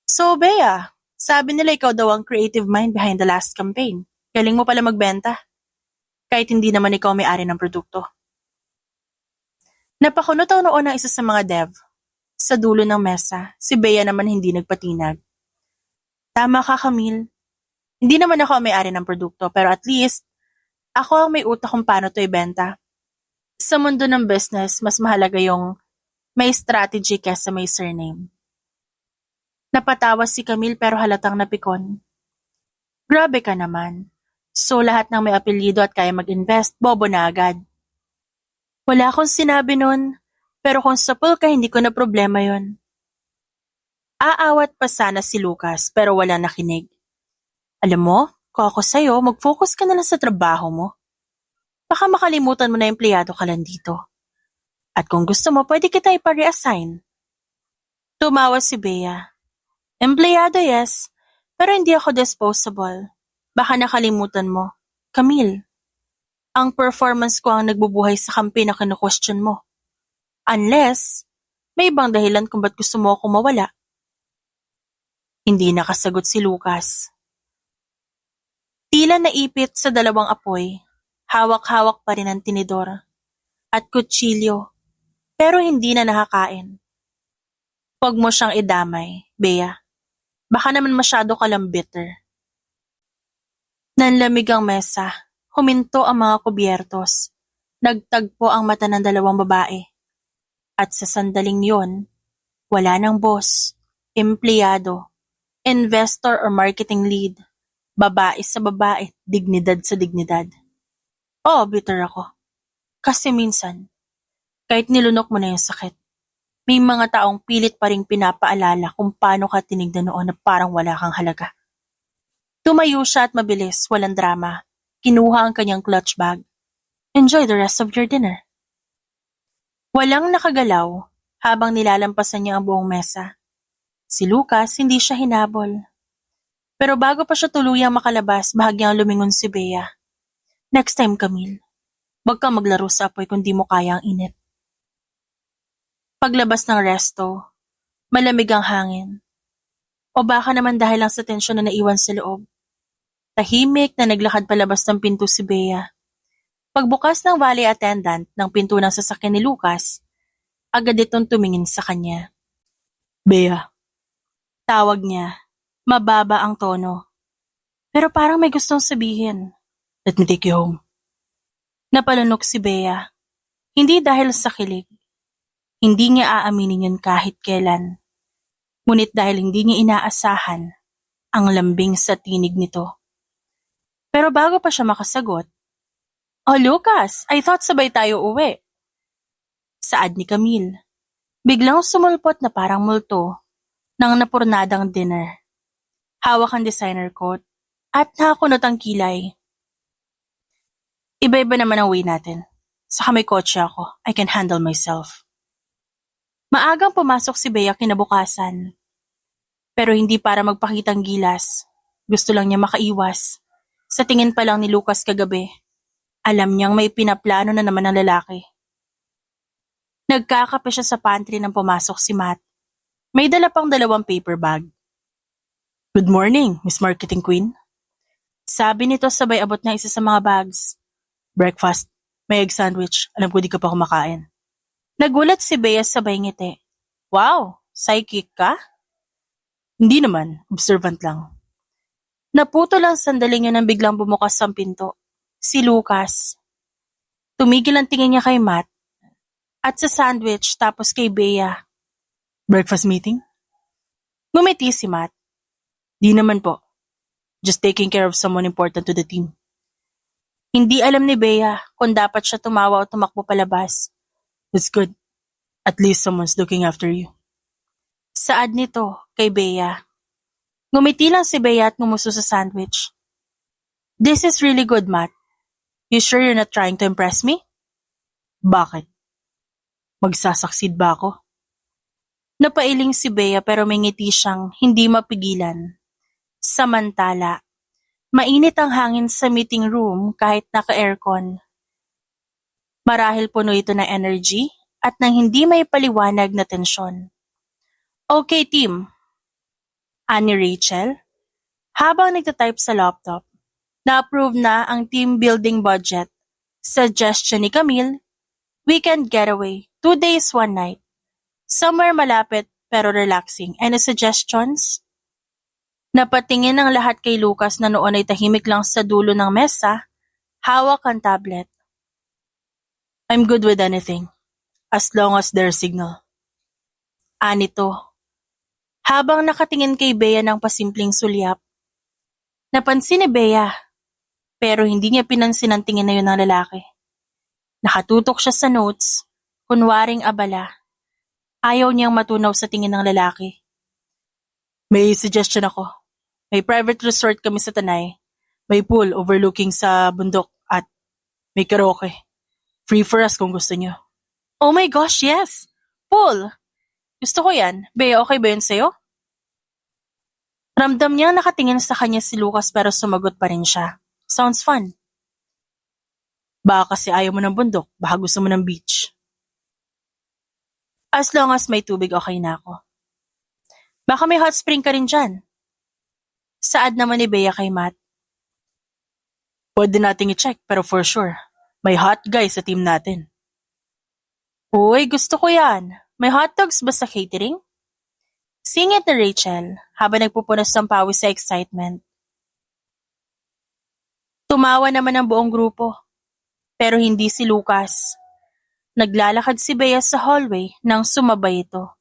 So Bea, sabi nila ikaw daw ang creative mind behind the last campaign. Galing mo pala magbenta. Kahit hindi naman ikaw may-ari ng produkto. Napakunot ang noon ng isa sa mga dev. Sa dulo ng mesa, si Bea naman hindi nagpatinag. Tama ka, Camille. Hindi naman ako ang may-ari ng produkto, pero at least, ako ang may utak kung paano ito ibenta. Sa mundo ng business, mas mahalaga yung may strategy kesa may surname. Napatawa si Camille pero halatang napikon. Grabe ka naman. So lahat ng may apelyido at kaya mag-invest, bobo na agad. Wala akong sinabi nun, pero kung sapul ka hindi ko na problema yon. Aawat pa sana si Lucas pero wala nakinig. Alam mo, kung ako sa'yo, mag-focus ka na lang sa trabaho mo. Baka makalimutan mo na empleyado ka lang dito. At kung gusto mo, pwede kita ipa-reassign. Tumawa si Bea. Empleyado yes, pero hindi ako disposable. Baka nakalimutan mo. Camille, ang performance ko ang nagbubuhay sa kampi na kinu-question mo. Unless, may ibang dahilan kung ba't gusto mo akong mawala. Hindi nakasagot si Lucas. Tila naipit sa dalawang apoy, hawak-hawak pa rin ang tinidor at kutsilyo, pero hindi na nakakain. Huwag mo siyang idamay, Bea. Baka naman masyado ka lang bitter. Nanlamig ang mesa, huminto ang mga kubyertos, nagtagpo ang mata ng dalawang babae. At sa sandaling yon, wala ng boss, empleyado, investor or marketing lead, babae sa babae, dignidad sa dignidad. Oo, bitter ako. Kasi minsan, kahit nilunok mo na yung sakit, may mga taong pilit pa ring pinapaalala kung paano ka tinignan noon na parang wala kang halaga. Tumayo siya at mabilis, walang drama. Kinuha ang kanyang clutch bag. Enjoy the rest of your dinner. Walang nakagalaw habang nilalampasan niya ang buong mesa. Si Lucas hindi siya hinabol. Pero bago pa siya tuluyang makalabas, bahagyang lumingon si Bea. Next time, Camille, wag kang maglaro sa apoy kung di mo kaya ang init. Paglabas ng resto, malamig ang hangin. O baka naman dahil lang sa tensyon na naiwan sa loob. Tahimik na naglakad palabas ng pinto si Bea. Pagbukas ng valet attendant ng pinto ng sasakyan ni Lucas, agad itong tumingin sa kanya. Bea. Tawag niya. Mababa ang tono. Pero parang may gustong sabihin. Let me take you home. Napalunok si Bea. Hindi dahil sa kilig. Hindi niya aaminin yun kahit kailan. Ngunit dahil hindi niya inaasahan ang lambing sa tinig nito. Pero bago pa siya makasagot, "Oh Lucas, I thought sabay tayo uwi." Saad ni Camille. Biglang sumulpot na parang multo ng napurnadang dinner. Hawak ang designer coat at nakakunot ang kilay. Iba-iba naman ang way natin. Saka may kotse ako. I can handle myself. Maagang pumasok si Bea kinabukasan. Pero hindi para magpakitang gilas. Gusto lang niya makaiwas. Sa tingin pa lang ni Lucas kagabi, alam niyang may pinaplano na naman ang lalaki. Nagkakape siya sa pantry nang pumasok si Matt. May dala pang 2 paper bag. Good morning, Miss Marketing Queen. Sabi nito sabay abot ng isa sa mga bags. Breakfast. May egg sandwich. Alam ko di ka pa kumakain. Nagulat si Bea sabay ngiti. Wow, psychic ka? Hindi naman, observant lang. Naputol ang sandaling yun nang biglang bumukas ang pinto. Si Lucas. Tumigil ang tingin niya kay Matt at sa sandwich tapos kay Bea. Breakfast meeting? Ngumiti si Matt. Di naman po. Just taking care of someone important to the team. Hindi alam ni Bea kung dapat siya tumawa o tumakbo palabas. That's good. At least someone's looking after you. Saad nito kay Bea. Ngumiti lang si Bea at ngumuso sa sandwich. This is really good, Matt. You sure you're not trying to impress me? Bakit? Magsasucceed ba ako? Napailing si Bea pero may ngiti siyang hindi mapigilan. Samantala, mainit ang hangin sa meeting room kahit naka-aircon. Marahil puno ito ng energy at ng hindi may paliwanag na tensyon. Okay, team. Ani Rachel, habang nagtatype sa laptop, na-approve na ang team building budget. Suggestion ni Camille, weekend getaway, 2 days, 1 night. Somewhere malapit pero relaxing. Any suggestions? Napatingin ang lahat kay Lucas na noon ay tahimik lang sa dulo ng mesa, hawak ang tablet. I'm good with anything, as long as there's signal. Anito. Habang nakatingin kay Bea ng pasimpleng sulyap. Napansin ni Bea, pero hindi niya pinansin ang tingin na yun ng lalaki. Nakatutok siya sa notes, kunwaring abala. Ayaw niyang matunaw sa tingin ng lalaki. May suggestion ako. May private resort kami sa Tanay. May pool overlooking sa bundok at may karaoke. Free for us kung gusto niyo. Oh my gosh, yes! Pool! Gusto ko yan. Bea, okay ba yun sa'yo? Ramdam niyang nakatingin sa kanya si Lucas pero sumagot pa rin siya. Sounds fun. Baka kasi ayaw mo ng bundok, baka gusto mo ng beach. As long as may tubig, okay na ako. Baka may hot spring ka rin dyan. Saad naman ni Bea kay Matt. Pwede nating i-check pero for sure, may hot guy sa team natin. Uy, gusto ko yan. May hot dogs ba sa catering? Singit ni Rachel habang nagpupunas ng pawis sa excitement. Tumawa naman ang buong grupo, pero hindi si Lucas. Naglalakad si Bea sa hallway nang sumabay ito.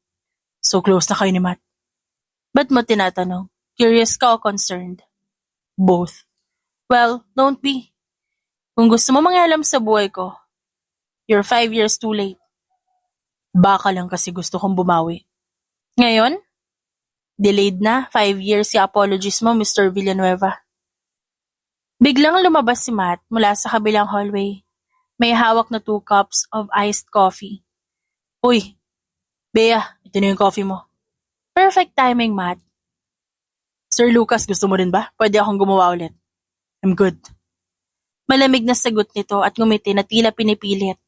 So close na kayo ni Matt. Ba't mo tinatanong? Curious ka o concerned? Both. Well, don't be. Kung gusto mo mangialam sa buhay ko, you're 5 years too late. Baka lang kasi gusto kong bumawi. Ngayon? Delayed na, 5 years si apologies mo, Mr. Villanueva. Biglang lumabas si Matt mula sa kabilang hallway. May hawak na 2 cups of iced coffee. Uy, Bea, ito na yung coffee mo. Perfect timing, Matt. Sir Lucas, gusto mo rin ba? Pwede akong gumawa ulit. I'm good. Malamig na sagot nito at ngumiti na tila pinipilit.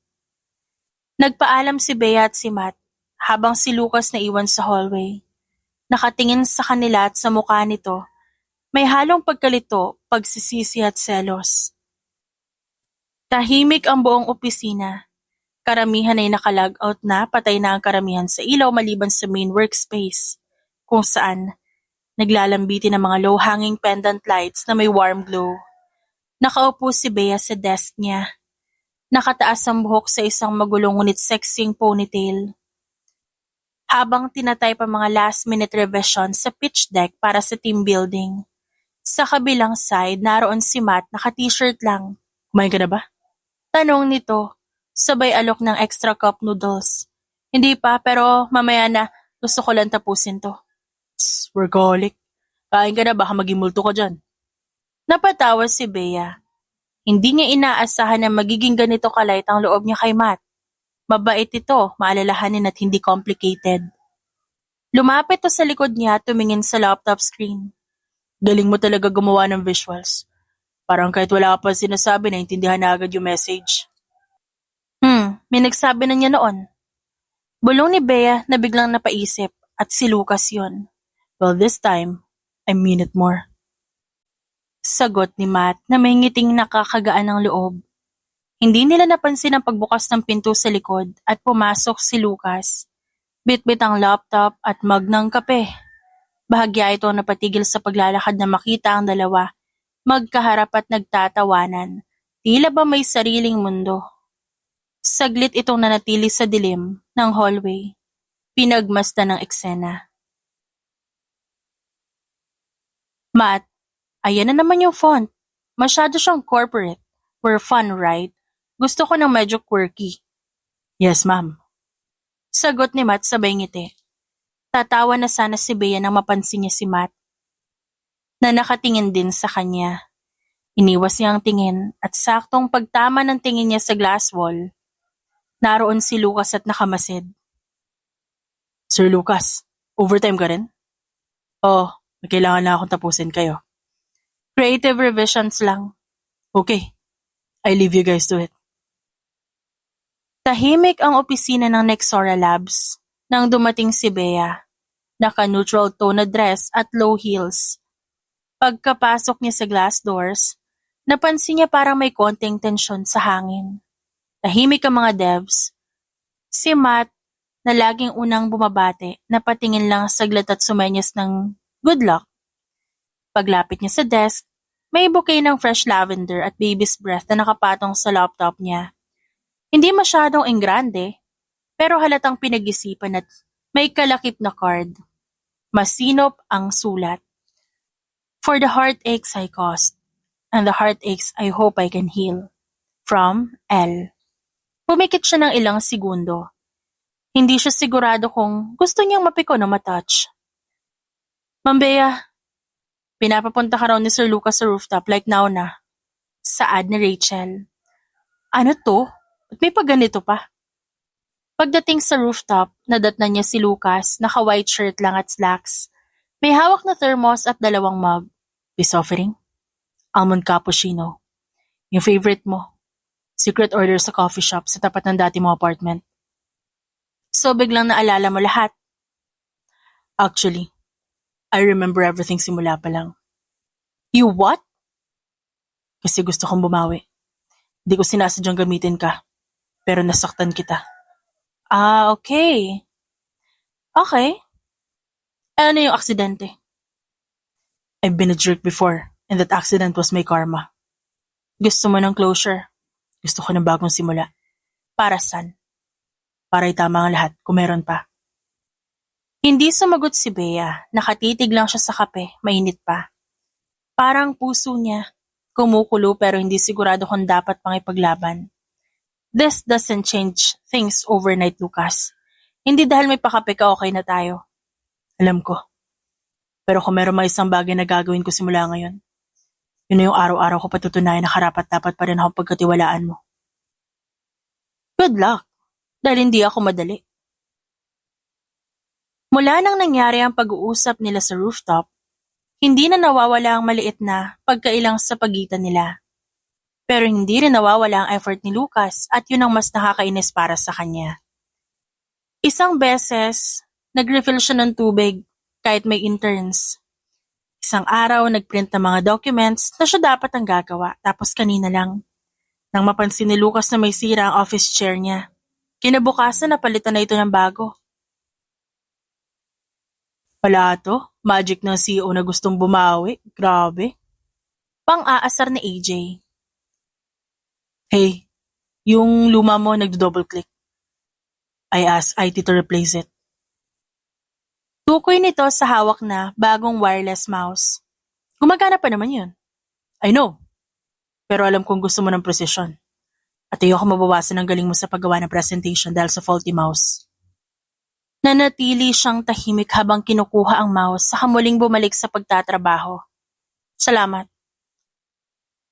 Nagpaalam si Bea at si Matt habang si Lucas na iwan sa hallway. Nakatingin sa kanila at sa mukha nito, may halong pagkalito, pagsisisi at selos. Tahimik ang buong opisina. Karamihan ay naka-log out na, patay na ang karamihan sa ilaw maliban sa main workspace, kung saan naglalambitin ang mga low-hanging pendant lights na may warm glow. Nakaupo si Bea sa desk niya. Nakataas ang buhok sa isang magulong ngunit sexing ponytail. Habang tinatype ang mga last-minute revision sa pitch deck para sa team building. Sa kabilang side, naroon si Matt naka-t-shirt lang. Kumain ka na ba? Tanong nito, sabay alok ng extra cup noodles. Hindi pa, pero mamaya na, gusto ko lang tapusin to. Workaholic. Kain ka na, baka maging multo ka dyan. Napatawa si Bea. Hindi niya inaasahan na magiging ganito kalight ang loob niya kay Matt. Mabait ito, maalalahanin at hindi complicated. Lumapit to sa likod niya at tumingin sa laptop screen. Galing mo talaga gumawa ng visuals. Parang kahit wala ka pa sinasabi, naintindihan na agad yung message. May nagsabi na niya noon. Bulong ni Bea na biglang napaisip at si Lucas yun. Well, this time, I mean it more. Sagot ni Matt na may ngiting nakakagaan ng loob. Hindi nila napansin ang pagbukas ng pinto sa likod at pumasok si Lucas. Bitbit ang laptop at mug ng kape. Bahagya ito napatigil sa paglalakad na makita ang dalawa. Magkaharap at nagtatawanan. Tila ba may sariling mundo. Saglit itong nanatili sa dilim ng hallway. Pinagmasdan ng eksena. Matt, ayan na naman yung font. Masyado siyang corporate. were fun, right? Gusto ko ng medyo quirky. Yes, ma'am. Sagot ni Matt sabay ngiti. Tatawa na sana si Bea nang mapansin niya si Matt na nakatingin din sa kanya. Iniwas niya ang tingin at saktong pagtama ng tingin niya sa glass wall, naroon si Lucas at nakamasid. Sir Lucas, overtime ka rin? Oh, may kailangan na akong tapusin kayo. Creative revisions lang. Okay, I leave you guys to it. Tahimik ang opisina ng Nexora Labs nang dumating si Bea. Naka-neutral tone na dress at low heels. Pagkapasok niya sa glass doors, napansin niya parang may konting tensyon sa hangin. Tahimik ang mga devs. Si Matt, na laging unang bumabate, napatingin lang saglit at sumenyas ng good luck. Paglapit niya sa desk, may bouquet ng fresh lavender at baby's breath na nakapatong sa laptop niya. Hindi masyadong engrande, pero halatang pinag-isipan at may kalakip na card. Masinop ang sulat. For the heartaches I caused, and the heartaches I hope I can heal. From L. Pumikit siya ng ilang segundo. Hindi siya sigurado kung gusto niyang mapiko na matouch. Ma'am Bea, pinapapunta ka raw ni Sir Lucas sa rooftop like now na. Saad ni Rachel. Ano to? At may pagganito pa. Pagdating sa rooftop, nadatnan niya si Lucas, naka-white shirt lang at slacks. May hawak na thermos at 2 mug. Peace offering? Almond cappuccino. Yung favorite mo. Secret order sa coffee shop sa tapat ng dati mong apartment. So biglang naalala mo lahat? Actually, I remember everything simula pa lang. You what? Kasi gusto kong bumawi. Di ko sinasadyang gamitin ka, pero nasaktan kita. Ah, okay. Okay. Ano yung aksidente? I've been a jerk before, and that accident was my karma. Gusto mo ng closure? Gusto ko ng bagong simula. Para saan? Para itama ang lahat, kung meron pa. Hindi sumagot si Bea. Nakatitig lang siya sa kape, mainit pa. Parang puso niya. Kumukulo pero hindi sigurado kung dapat pang ipaglaban. This doesn't change things overnight, Lucas. Hindi dahil may pakape ka okay na tayo. Alam ko. Pero kung meron may isang bagay na gagawin ko simula ngayon, yun na yung araw-araw ko patutunayan na karapat-dapat pa rin akong pagkatiwalaan mo. Good luck. Dahil hindi ako madali. Mula nang nangyari ang pag-uusap nila sa rooftop, hindi na nawawala ang maliit na pagkailang sa pagitan nila. Pero hindi rin nawawala ang effort ni Lucas at yun ang mas nakakainis para sa kanya. Isang beses, nag-refill siya ng tubig kahit may interns. Isang araw, nag-print ng mga documents na siya dapat ang gagawa tapos kanina lang. Nang mapansin ni Lucas na may sira ang office chair niya, kinabukasan napalitan na ito ng bago. Wala to, magic ng CEO na gustong bumawi, grabe. Pang-aasar ni AJ. Hey, yung luma mo nagdo-double click. I asked IT to replace it. Tukoy nito sa hawak na bagong wireless mouse. Gumagana pa naman yun. I know, pero alam kong gusto mo ng precision. At ayoko mabawasan ang galing mo sa paggawa ng presentation dahil sa faulty mouse. Nanatili siyang tahimik habang kinukuha ang mouse saka muling bumalik sa pagtatrabaho. Salamat.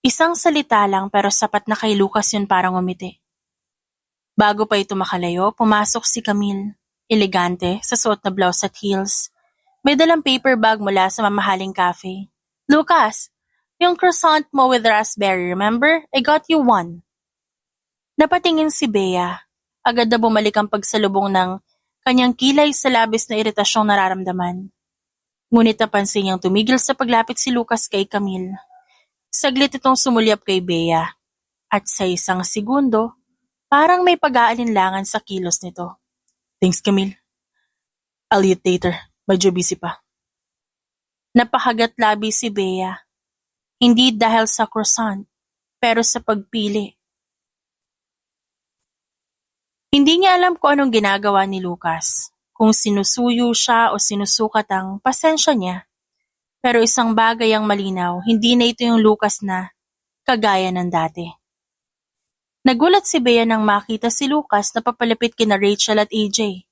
Isang salita lang pero sapat na kay Lucas yun para ngumiti. Bago pa ito makalayo, pumasok si Camille. Elegante, sa suot na blouse at heels. May dalang paper bag mula sa mamahaling cafe. Lucas, yung croissant mo with raspberry, remember? I got you one. Napatingin si Bea. Agad na bumalik ang pagsalubong ng kanyang kilay sa labis na iritasyong nararamdaman. Ngunit napansin niyang tumigil sa paglapit si Lucas kay Camille. Saglit itong sumulyap kay Bea. At sa isang segundo, parang may pag-aalinlangan sa kilos nito. Thanks, Camille. I'll eat later. Medyo busy pa. Napakagat labi si Bea. Hindi dahil sa croissant, pero sa pagpili. Hindi niya alam kung anong ginagawa ni Lucas. Kung sinusuyo siya o sinusukat ang pasensya niya. Pero isang bagay ang malinaw, hindi na ito yung Lucas na kagaya ng dati. Nagulat si Bea nang makita si Lucas na papalapit kina Rachel at AJ.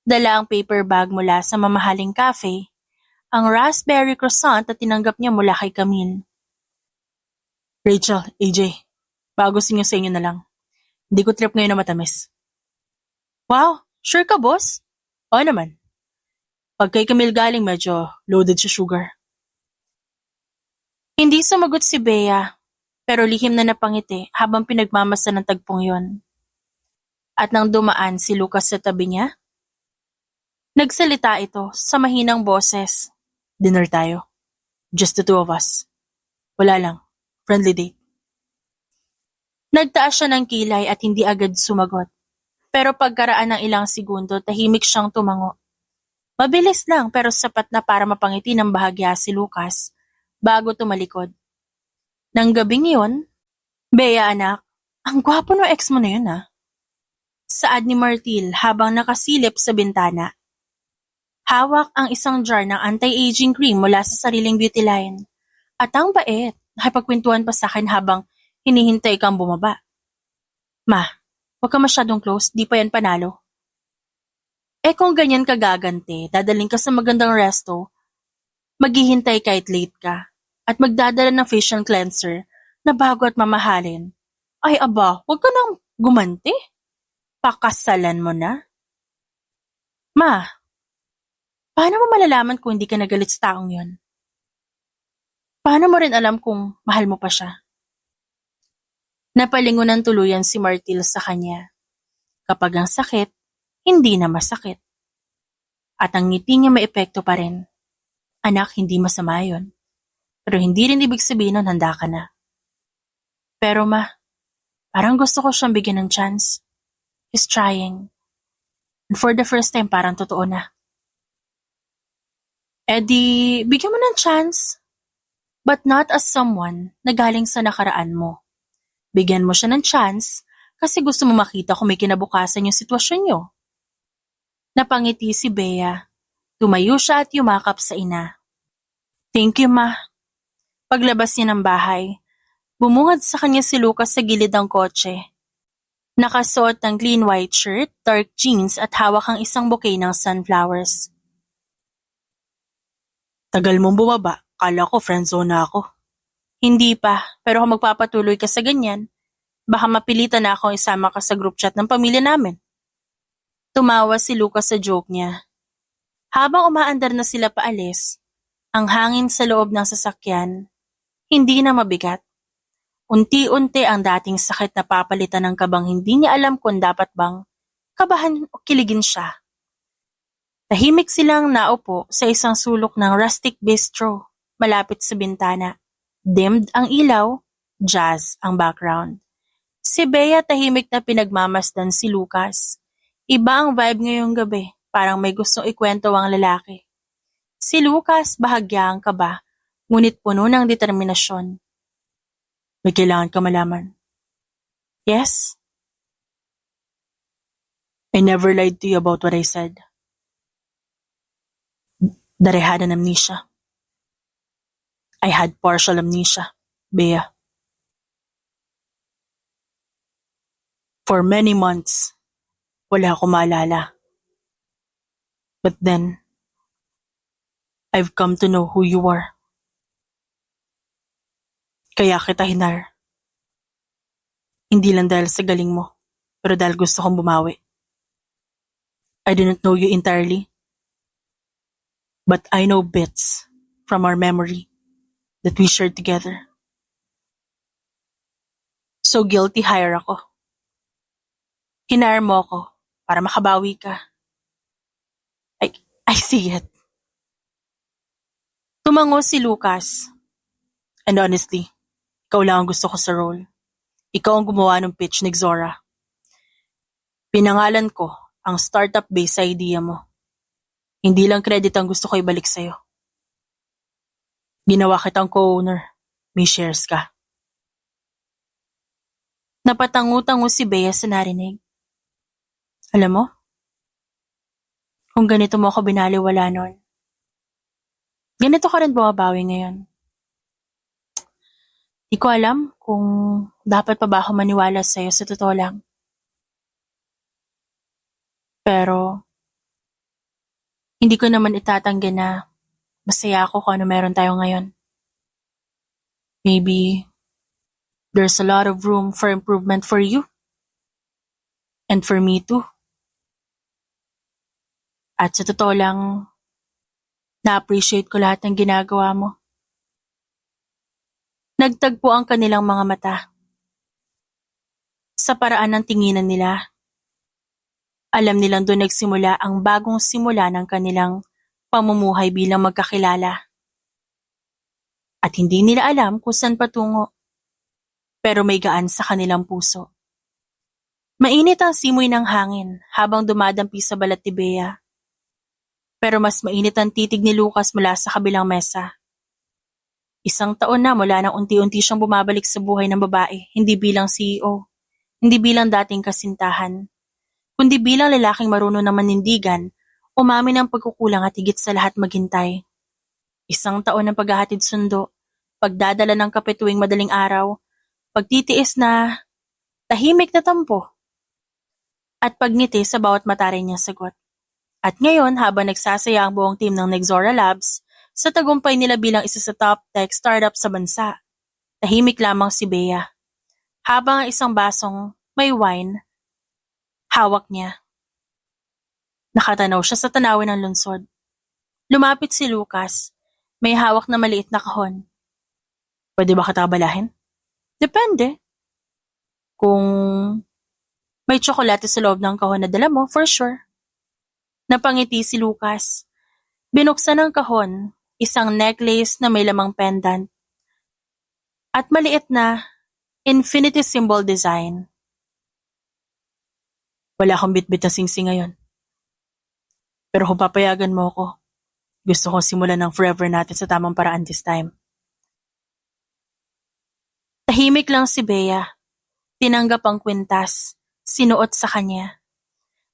Dala ang paper bag mula sa mamahaling cafe, ang raspberry croissant at tinanggap niya mula kay Camille. Rachel, AJ, bago sinyo sa inyo na lang. Hindi ko trip ngayon na matamis. Wow, sure ka boss? Oo naman. Pag kay Camille galing medyo loaded sa sugar. Hindi sumagot si Bea, pero lihim na napangiti habang pinagmamasa ng tagpong yon. At nang dumaan si Lucas sa tabi niya, nagsalita ito sa mahinang boses. Dinner tayo. Just the two of us. Wala lang. Friendly date. Nagtaas siya ng kilay at hindi agad sumagot. Pero pagkaraan ng ilang segundo, tahimik siyang tumango. Mabilis lang pero sapat na para mapangiti ng bahagya si Lucas bago tumalikod. Nang gabing iyon, Bea anak, ang gwapo ng ex mo na yun ah. Saad ni Martil habang nakasilip sa bintana. Hawak ang isang jar ng anti-aging cream mula sa sariling beauty line. At ang bait, nakipagkwentuhan pa sa akin habang hinihintay kang bumaba. Ma, huwag ka masyadong close, di pa yan panalo. Eh kung ganyan ka gagante, dadaling ka sa magandang resto, maghihintay kahit late ka, at magdadala ng facial cleanser na bago at mamahalin. Ay aba, huwag ka nang gumanti. Pakasalan mo na. Ma, paano mo malalaman kung hindi ka nagalit sa taong yon? Paano mo rin alam kung mahal mo pa siya? Napalingon ng tuluyan si Martil sa kanya. Kapag ang sakit, hindi na masakit. At ang ngiti niya may epekto pa rin. Anak, hindi masama yon. Pero hindi rin ibig sabihin nun handa ka na. Pero ma, parang gusto ko siyang bigyan ng chance. He's trying. And for the first time, parang totoo na. Eh di, bigyan mo ng chance. But not as someone na galing sa nakaraan mo. Bigyan mo siya ng chance kasi gusto mo makita kung may kinabukasan yung sitwasyon niyo. Napangiti si Bea. Tumayo siya at yumakap sa ina. Thank you, ma. Paglabas niya ng bahay, bumungad sa kanya si Lucas sa gilid ng kotse. Nakasuot ng clean white shirt, dark jeans at hawak ang isang bouquet ng sunflowers. Tagal mong bumaba, kala ko friendzone na ako. Hindi pa, pero kung magpapatuloy ka sa ganyan, baka mapilitan na akong isama ka sa group chat ng pamilya namin. Tumawa si Lucas sa joke niya. Habang umaandar na sila paalis, ang hangin sa loob ng sasakyan, hindi na mabigat. Unti-unti ang dating sakit na papalitan ng kabang hindi niya alam kung dapat bang kabahan o kiligin siya. Tahimik silang naupo sa isang sulok ng rustic bistro malapit sa bintana. Dimmed ang ilaw, jazz ang background. Si Bea tahimik na pinagmamasdan si Lucas. Iba ang vibe ngayong gabi, parang may gustong ikwento ang lalaki. Si Lucas bahagyang kaba, ngunit puno ng determinasyon. May kailangan ka malaman. Yes? I never lied to you about what I said. That I had an amnesia. I had partial amnesia, Bea. For many months, wala akong maalala. But then, I've come to know who you are. Kaya kita hinar. Hindi lang dahil sa galing mo, pero dahil gusto kong bumawi. I didn't know you entirely. But I know bits from our memory that we shared together. So guilty hire ako. Hinire mo ako para makabawi ka. I see it. Tumango si Lucas. And honestly, ikaw lang ang gusto ko sa role. Ikaw ang gumawa ng pitch ni Xora. Pinangalan ko ang startup-based idea mo. Hindi lang credit ang gusto ko ibalik sa'yo. Ginawa kitang co-owner. May shares ka. Napatangu-tango si Bea sa narinig. Alam mo, kung ganito mo ako binaliwala noon, ganito ka rin bumabawi ngayon. Di ko alam kung dapat pa ba ako maniwala sa'yo sa totoo lang. Pero, hindi ko naman itatanggi na masaya ako kung ano meron tayo ngayon. Maybe, there's a lot of room for improvement for you. And for me too. At sa totoo lang, na-appreciate ko lahat ng ginagawa mo. Nagtagpo ang kanilang mga mata. Sa paraan ng tinginan nila, alam nilang doon nagsimula ang bagong simula ng kanilang pamumuhay bilang magkakilala. At hindi nila alam kung saan patungo, pero may gaan sa kanilang puso. Mainit ang simoy ng hangin habang dumadampi sa balat ni Bea. Pero mas mainit ang titig ni Lucas mula sa kabilang mesa. 1 taon na mula nang unti-unti siyang bumabalik sa buhay ng babae, hindi bilang CEO, hindi bilang dating kasintahan, kundi bilang lalaking marunong na manindigan, umamin ng pagkukulang at higit sa lahat maghintay. 1 taon ng paghahatid sundo, pagdadala ng kape tuwing madaling araw, pagtitiis na tahimik na tampo, at pagngiti sa bawat mataray niyang sagot. At ngayon, habang nagsasaya ang buong team ng Nexora Labs, sa tagumpay nila bilang isa sa top tech startup sa bansa, tahimik lamang si Bea. Habang ang isang basong may wine, hawak niya. Nakatanaw siya sa tanawin ng lungsod. Lumapit si Lucas, may hawak na maliit na kahon. Pwede ba kita abalahin? Depende. Kung may tsokolate sa loob ng kahon na dala mo, for sure. Napangiti si Lucas. Binuksan ang kahon, isang necklace na may lamang pendant. At maliit na infinity symbol design. Wala akong bitbit na singsing ngayon. Pero kung papayagan mo ako, gusto kong simulan ng forever natin sa tamang paraan this time. Tahimik lang si Bea. Tinanggap ang kwintas, sinuot sa kanya,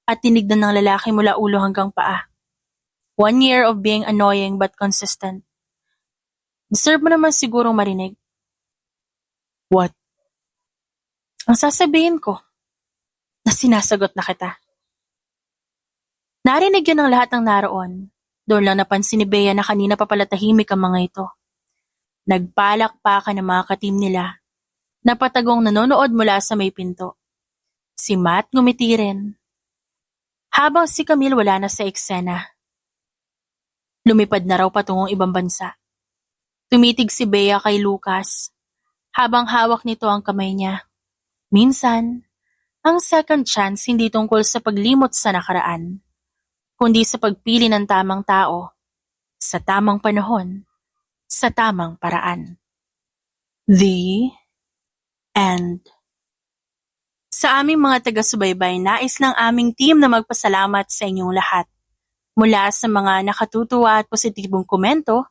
at tinignan ng lalaki mula ulo hanggang paa. 1 year of being annoying but consistent. Deserve mo naman sigurong marinig. What? Ang sasabihin ko, na sinasagot na kita. Narinig yun ng lahat ng naroon. Doon lang napansin ni Bea na kanina pa pala tahimik ang mga ito. Nagpalakpakan ng mga katim nila, na patagong nanonood mula sa may pinto. Si Matt ngumiti rin. Habang si Camille wala na sa eksena. Lumipad na raw patungong ibang bansa. Tumitig si Bea kay Lucas, habang hawak nito ang kamay niya. Minsan, ang second chance hindi tungkol sa paglimot sa nakaraan, kundi sa pagpili ng tamang tao, sa tamang panahon, sa tamang paraan. The end. Sa aming mga taga-subaybay, nais ng aming team na magpasalamat sa inyong lahat. Mula sa mga nakatutuwa at positibong komento,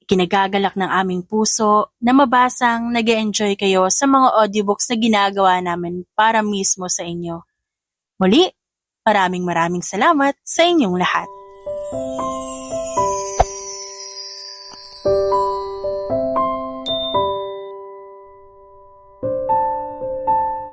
ikinagagalak ng aming puso na mabasang nag-e-enjoy kayo sa mga audiobooks na ginagawa namin para mismo sa inyo. Muli, maraming salamat sa inyong lahat.